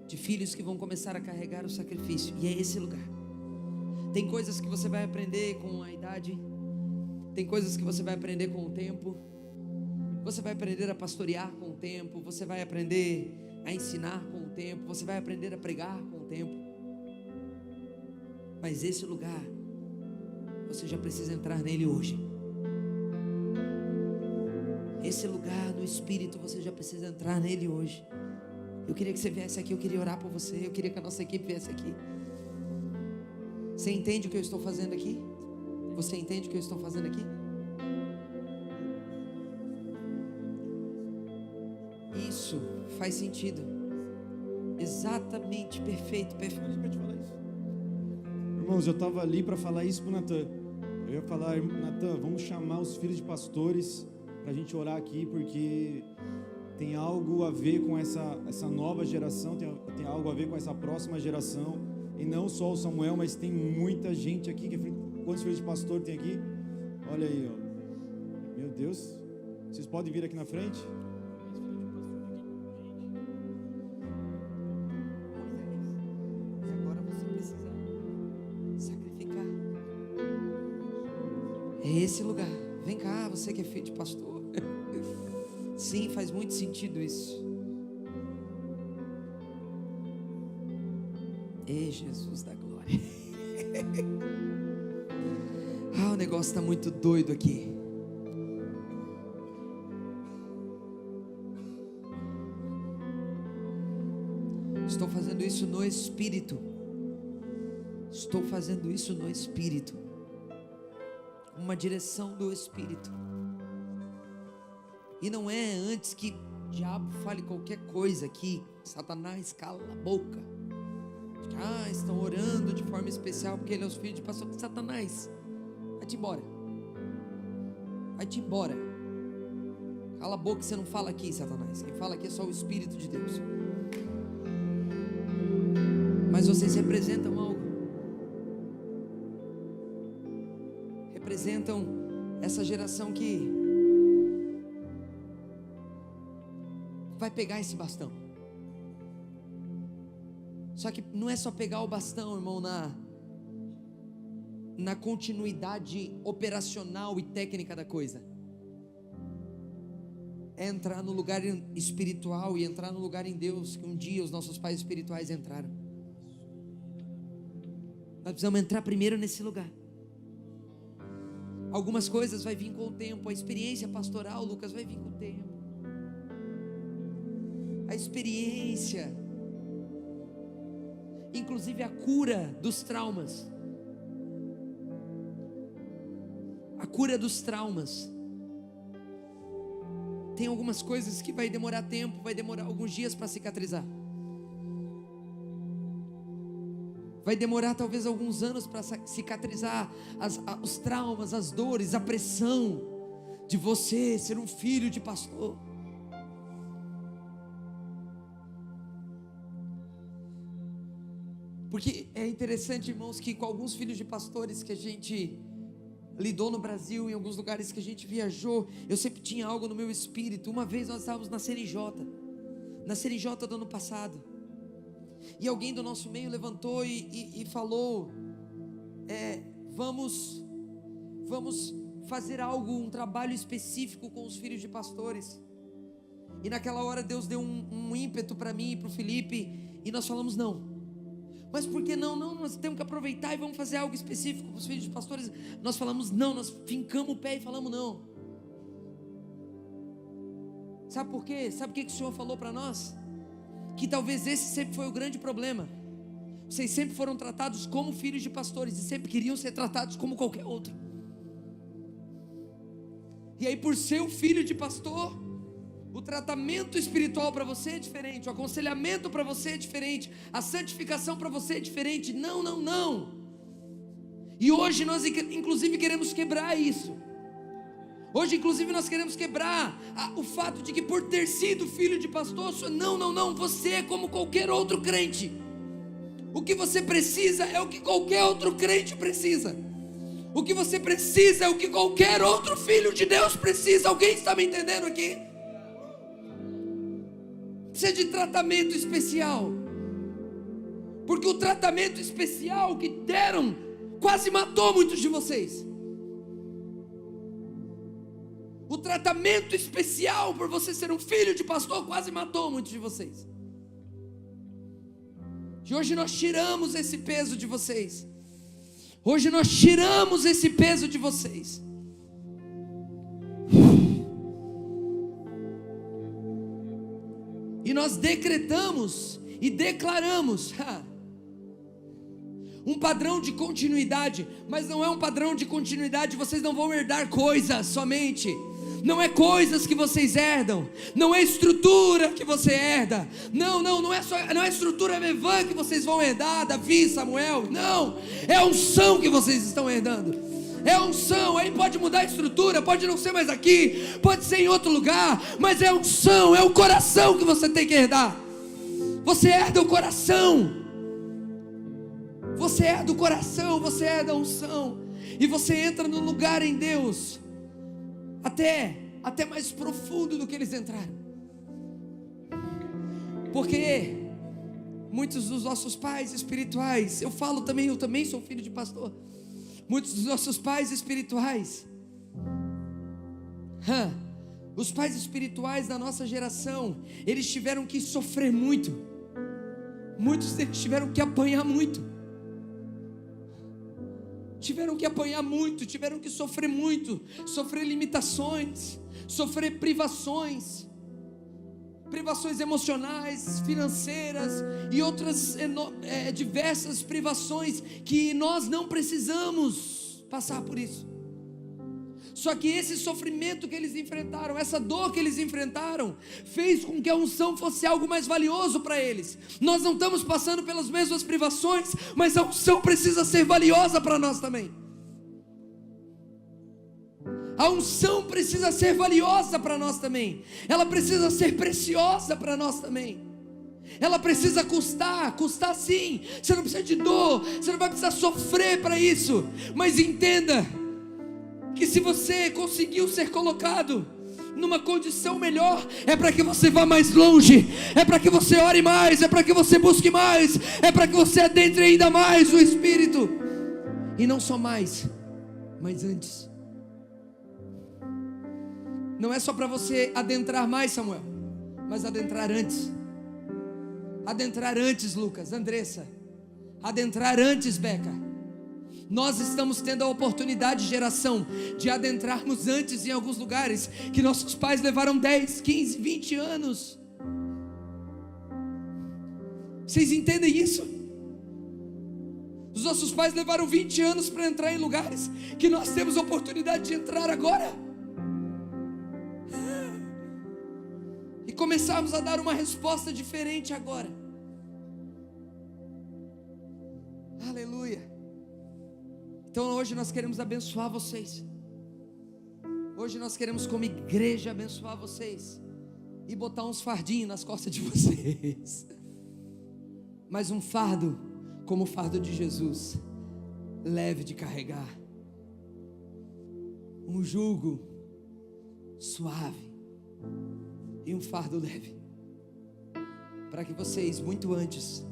De filhos que vão começar a carregar o sacrifício. E é esse lugar. Tem coisas que você vai aprender com a idade. Tem coisas que você vai aprender com o tempo. Você vai aprender a pastorear com o tempo. Você vai aprender a ensinar com o tempo. Você vai aprender a pregar com o tempo. Mas esse lugar, você já precisa entrar nele hoje. Esse lugar no Espírito, você já precisa entrar nele hoje. Eu queria que você viesse aqui, eu queria orar por você. Eu queria que a nossa equipe viesse aqui. Você entende o que eu estou fazendo aqui? Você entende o que eu estou fazendo aqui? Isso faz sentido. Exatamente, perfeito, perfeito. Irmãos, eu estava ali para falar isso para o Natan. Eu ia falar, Natan, vamos chamar os filhos de pastores para a gente orar aqui, porque tem algo a ver com essa nova geração, tem algo a ver com essa próxima geração. E não só o Samuel, mas tem muita gente aqui. Quantos filhos de pastor tem aqui? Olha aí, ó. Meu Deus. Vocês podem vir aqui na frente? Agora você precisa sacrificar. É esse lugar. Vem cá, você que é filho de pastor. Sim, faz muito sentido isso. Ei, Jesus da glória. O negócio está muito doido aqui. Estou fazendo isso no Espírito. Estou fazendo isso no Espírito. Uma direção do Espírito. E não é antes que o diabo fale qualquer coisa aqui. Satanás, cala a boca. Estão orando de forma especial porque ele é os filhos de pastor. Satanás, vai-te embora. Vai-te embora. Cala a boca, você não fala aqui, Satanás. Quem fala aqui é só o Espírito de Deus. Mas vocês representam algo. Representam essa geração que vai pegar esse bastão. Só que não é só pegar o bastão, irmão, na continuidade operacional e técnica da coisa. É entrar no lugar espiritual e entrar no lugar em Deus que um dia os nossos pais espirituais entraram. Nós precisamos entrar primeiro nesse lugar. Algumas coisas vai vir com o tempo. A experiência pastoral, Lucas, vai vir com o tempo. A experiência, inclusive a cura dos traumas. A cura dos traumas. Tem algumas coisas que vai demorar tempo, vai demorar alguns dias para cicatrizar. Vai demorar talvez alguns anos para cicatrizar os traumas, as dores, a pressão de você ser um filho de pastor. Porque é interessante, irmãos, que com alguns filhos de pastores que a gente lidou no Brasil, em alguns lugares que a gente viajou, eu sempre tinha algo no meu espírito. Uma vez nós estávamos na CNJ do ano passado, e alguém do nosso meio levantou e falou, vamos fazer algo, um trabalho específico com os filhos de pastores. E naquela hora Deus deu um ímpeto para mim e para o Felipe, e nós falamos não. Mas por que não? Não, nós temos que aproveitar e vamos fazer algo específico para os filhos de pastores. Nós falamos não, nós fincamos o pé e falamos não. Sabe por quê? Sabe o que o Senhor falou para nós? Que talvez esse sempre foi o grande problema. Vocês sempre foram tratados como filhos de pastores e sempre queriam ser tratados como qualquer outro. E aí, por ser um filho de pastor, o tratamento espiritual para você é diferente, o aconselhamento para você é diferente, a santificação para você é diferente. Não. E hoje nós inclusive queremos quebrar isso. Hoje inclusive nós queremos quebrar o fato de que por ter sido filho de pastor, não, você é como qualquer outro crente. O que você precisa é o que qualquer outro crente precisa. O que você precisa é o que qualquer outro filho de Deus precisa. Alguém está me entendendo aqui? Precisa de tratamento especial. Porque o tratamento especial que deram quase matou muitos de vocês. O tratamento especial por você ser um filho de pastor quase matou muitos de vocês. E hoje nós tiramos esse peso de vocês. Hoje nós tiramos esse peso de vocês. E nós decretamos e declaramos um padrão de continuidade. Mas não é um padrão de continuidade. Vocês não vão herdar coisas somente. Não é coisas que vocês herdam, não é estrutura que você herda, não é estrutura Mevan que vocês vão herdar, Davi, Samuel, não, é a unção que vocês estão herdando, é a unção. Aí pode mudar a estrutura, pode não ser mais aqui, pode ser em outro lugar, mas é a unção, é o coração que você tem que herdar. Você herda o coração, você herda o coração, você herda a unção, e você entra no lugar em Deus, até mais profundo do que eles entraram. Porque muitos dos nossos pais espirituais, eu também sou filho de pastor. Muitos dos nossos pais espirituais, os pais espirituais da nossa geração, eles tiveram que sofrer muito. Muitos deles tiveram que apanhar muito. Tiveram que apanhar muito, tiveram que sofrer muito, sofrer limitações, sofrer privações emocionais, financeiras e outras diversas privações que nós não precisamos passar por isso. Só que esse sofrimento que eles enfrentaram, essa dor que eles enfrentaram, fez com que a unção fosse algo mais valioso para eles. Nós não estamos passando pelas mesmas privações, mas a unção precisa ser valiosa para nós também. A unção precisa ser valiosa para nós também. Ela precisa ser preciosa para nós também. Ela precisa custar sim. Você não precisa de dor, você não vai precisar sofrer para isso. Mas entenda que se você conseguiu ser colocado numa condição melhor, é para que você vá mais longe, é para que você ore mais, é para que você busque mais, é para que você adentre ainda mais o Espírito. E não só mais, mas antes. Não é só para você adentrar mais, Samuel, mas adentrar antes. Adentrar antes, Lucas, Andressa. Adentrar antes, Beca. Nós estamos tendo a oportunidade, geração, de adentrarmos antes em alguns lugares que nossos pais levaram 10, 15, 20 anos. Vocês entendem isso? Os nossos pais levaram 20 anos para entrar em lugares que nós temos a oportunidade de entrar agora. E começarmos a dar uma resposta diferente agora. Aleluia. Então hoje nós queremos abençoar vocês. Hoje nós queremos como igreja abençoar vocês e botar uns fardinhos nas costas de vocês. Mas um fardo como o fardo de Jesus, leve de carregar. Um jugo suave e um fardo leve, para que vocês muito antes,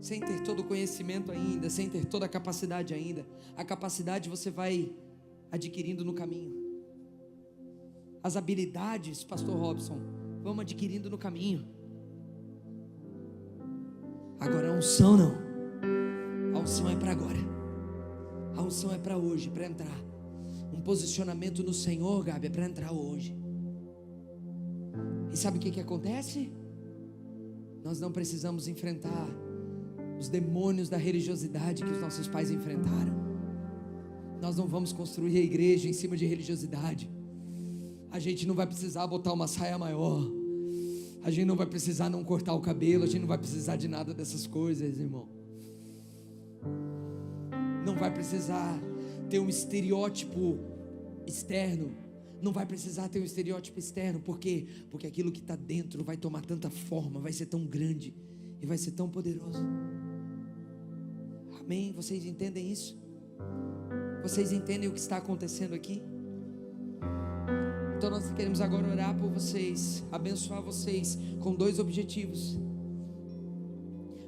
sem ter todo o conhecimento ainda, sem ter toda a capacidade ainda, a capacidade você vai adquirindo no caminho. As habilidades, pastor Robson, vamos adquirindo no caminho. Agora a unção não. A unção é para agora. A unção é para hoje, para entrar. Um posicionamento no Senhor, Gabi, é para entrar hoje. E sabe o que acontece? Nós não precisamos enfrentar os demônios da religiosidade que os nossos pais enfrentaram. Nós não vamos construir a igreja em cima de religiosidade. A gente não vai precisar botar uma saia maior. A gente não vai precisar não cortar o cabelo. A gente não vai precisar de nada dessas coisas, irmão. Não vai precisar ter um estereótipo externo. Não vai precisar ter um estereótipo externo. Por quê? Porque aquilo que está dentro vai tomar tanta forma, vai ser tão grande e vai ser tão poderoso. Amém? Vocês entendem isso? Vocês entendem o que está acontecendo aqui? Então nós queremos agora orar por vocês, abençoar vocês com 2 objetivos,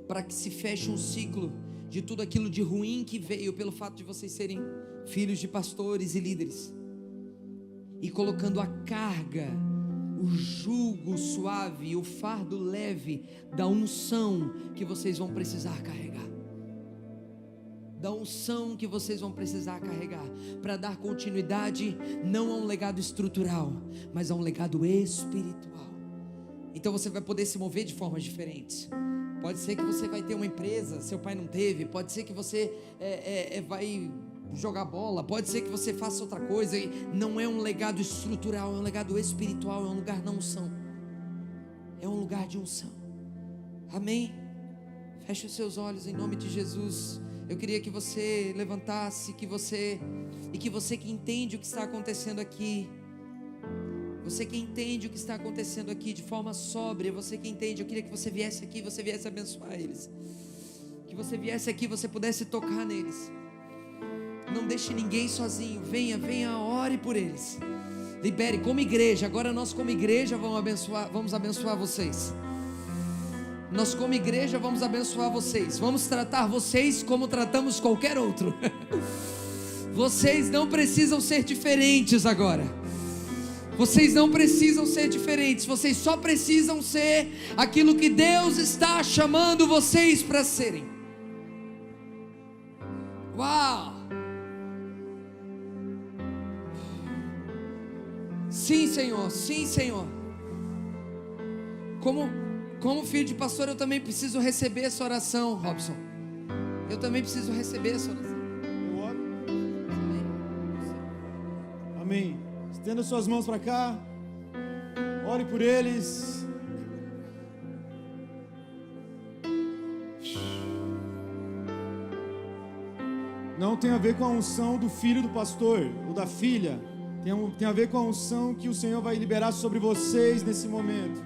para que se feche um ciclo de tudo aquilo de ruim que veio pelo fato de vocês serem filhos de pastores e líderes, e colocando a carga, o jugo suave, o fardo leve da unção que vocês vão precisar carregar, da unção que vocês vão precisar carregar, para dar continuidade não a um legado estrutural, mas a um legado espiritual. Então você vai poder se mover de formas diferentes. Pode ser que você vai ter uma empresa, seu pai não teve. Pode ser que você vai jogar bola. Pode ser que você faça outra coisa. E não é um legado estrutural, é um legado espiritual. É um lugar na unção, é um lugar de unção. Amém? Feche os seus olhos em nome de Jesus. Eu queria que você levantasse, que você que entende o que está acontecendo aqui, você que entende o que está acontecendo aqui de forma sóbria, você que entende, eu queria que você viesse aqui, você viesse abençoar eles, que você viesse aqui, você pudesse tocar neles. Não deixe ninguém sozinho, venha, ore por eles, libere como igreja. Agora nós como igreja vamos abençoar vocês. Nós como igreja vamos abençoar vocês, vamos tratar vocês como tratamos qualquer outro. Vocês não precisam ser diferentes agora. Vocês não precisam ser diferentes, vocês só precisam ser aquilo que Deus está chamando vocês para serem. Uau! Sim, Senhor, sim, Senhor. Como filho de pastor, eu também preciso receber essa oração, Robson. Eu também preciso receber essa oração. Eu oro. Amém. Estenda suas mãos para cá. Ore por eles. Não tem a ver com a unção do filho do pastor ou da filha. Tem a ver com a unção que o Senhor vai liberar sobre vocês nesse momento.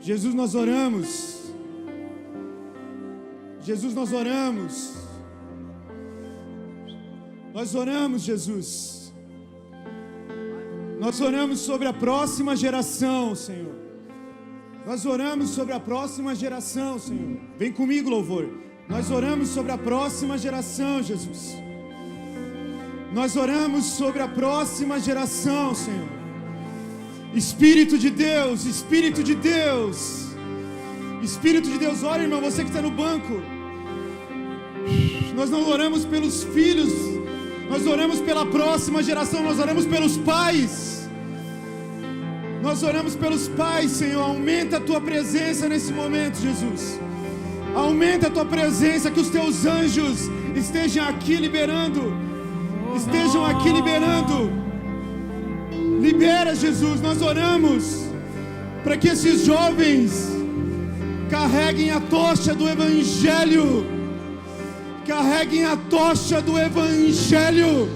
Jesus, nós oramos. Jesus, nós oramos. Nós oramos, Jesus. Nós oramos sobre a próxima geração, Senhor. Nós oramos sobre a próxima geração, Senhor. Vem comigo, louvor. Nós oramos sobre a próxima geração, Jesus. Nós oramos sobre a próxima geração, Senhor. Espírito de Deus, Espírito de Deus, Espírito de Deus, ora, irmão, você que está no banco. Nós não oramos pelos filhos, nós oramos pela próxima geração, nós oramos pelos pais. Nós oramos pelos pais, Senhor. Aumenta a tua presença nesse momento, Jesus. Aumenta a tua presença, que os teus anjos estejam aqui liberando. Estejam aqui liberando. Libera, Jesus. Nós oramos para que esses jovens carreguem a tocha do Evangelho. Carreguem a tocha do Evangelho.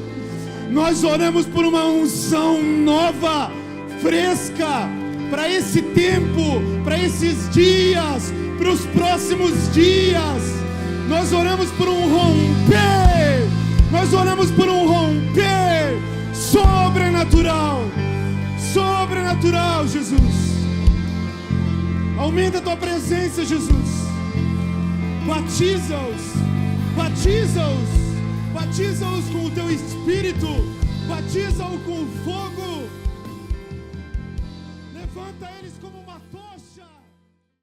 Nós oramos por uma unção nova, fresca, para esse tempo, para esses dias, para os próximos dias. Nós oramos por um romper. Nós oramos por um romper sobrenatural. Sobrenatural, Jesus. Aumenta a tua presença, Jesus. Batiza-os. Batiza-os. Batiza-os com o teu Espírito. Batiza-os com o fogo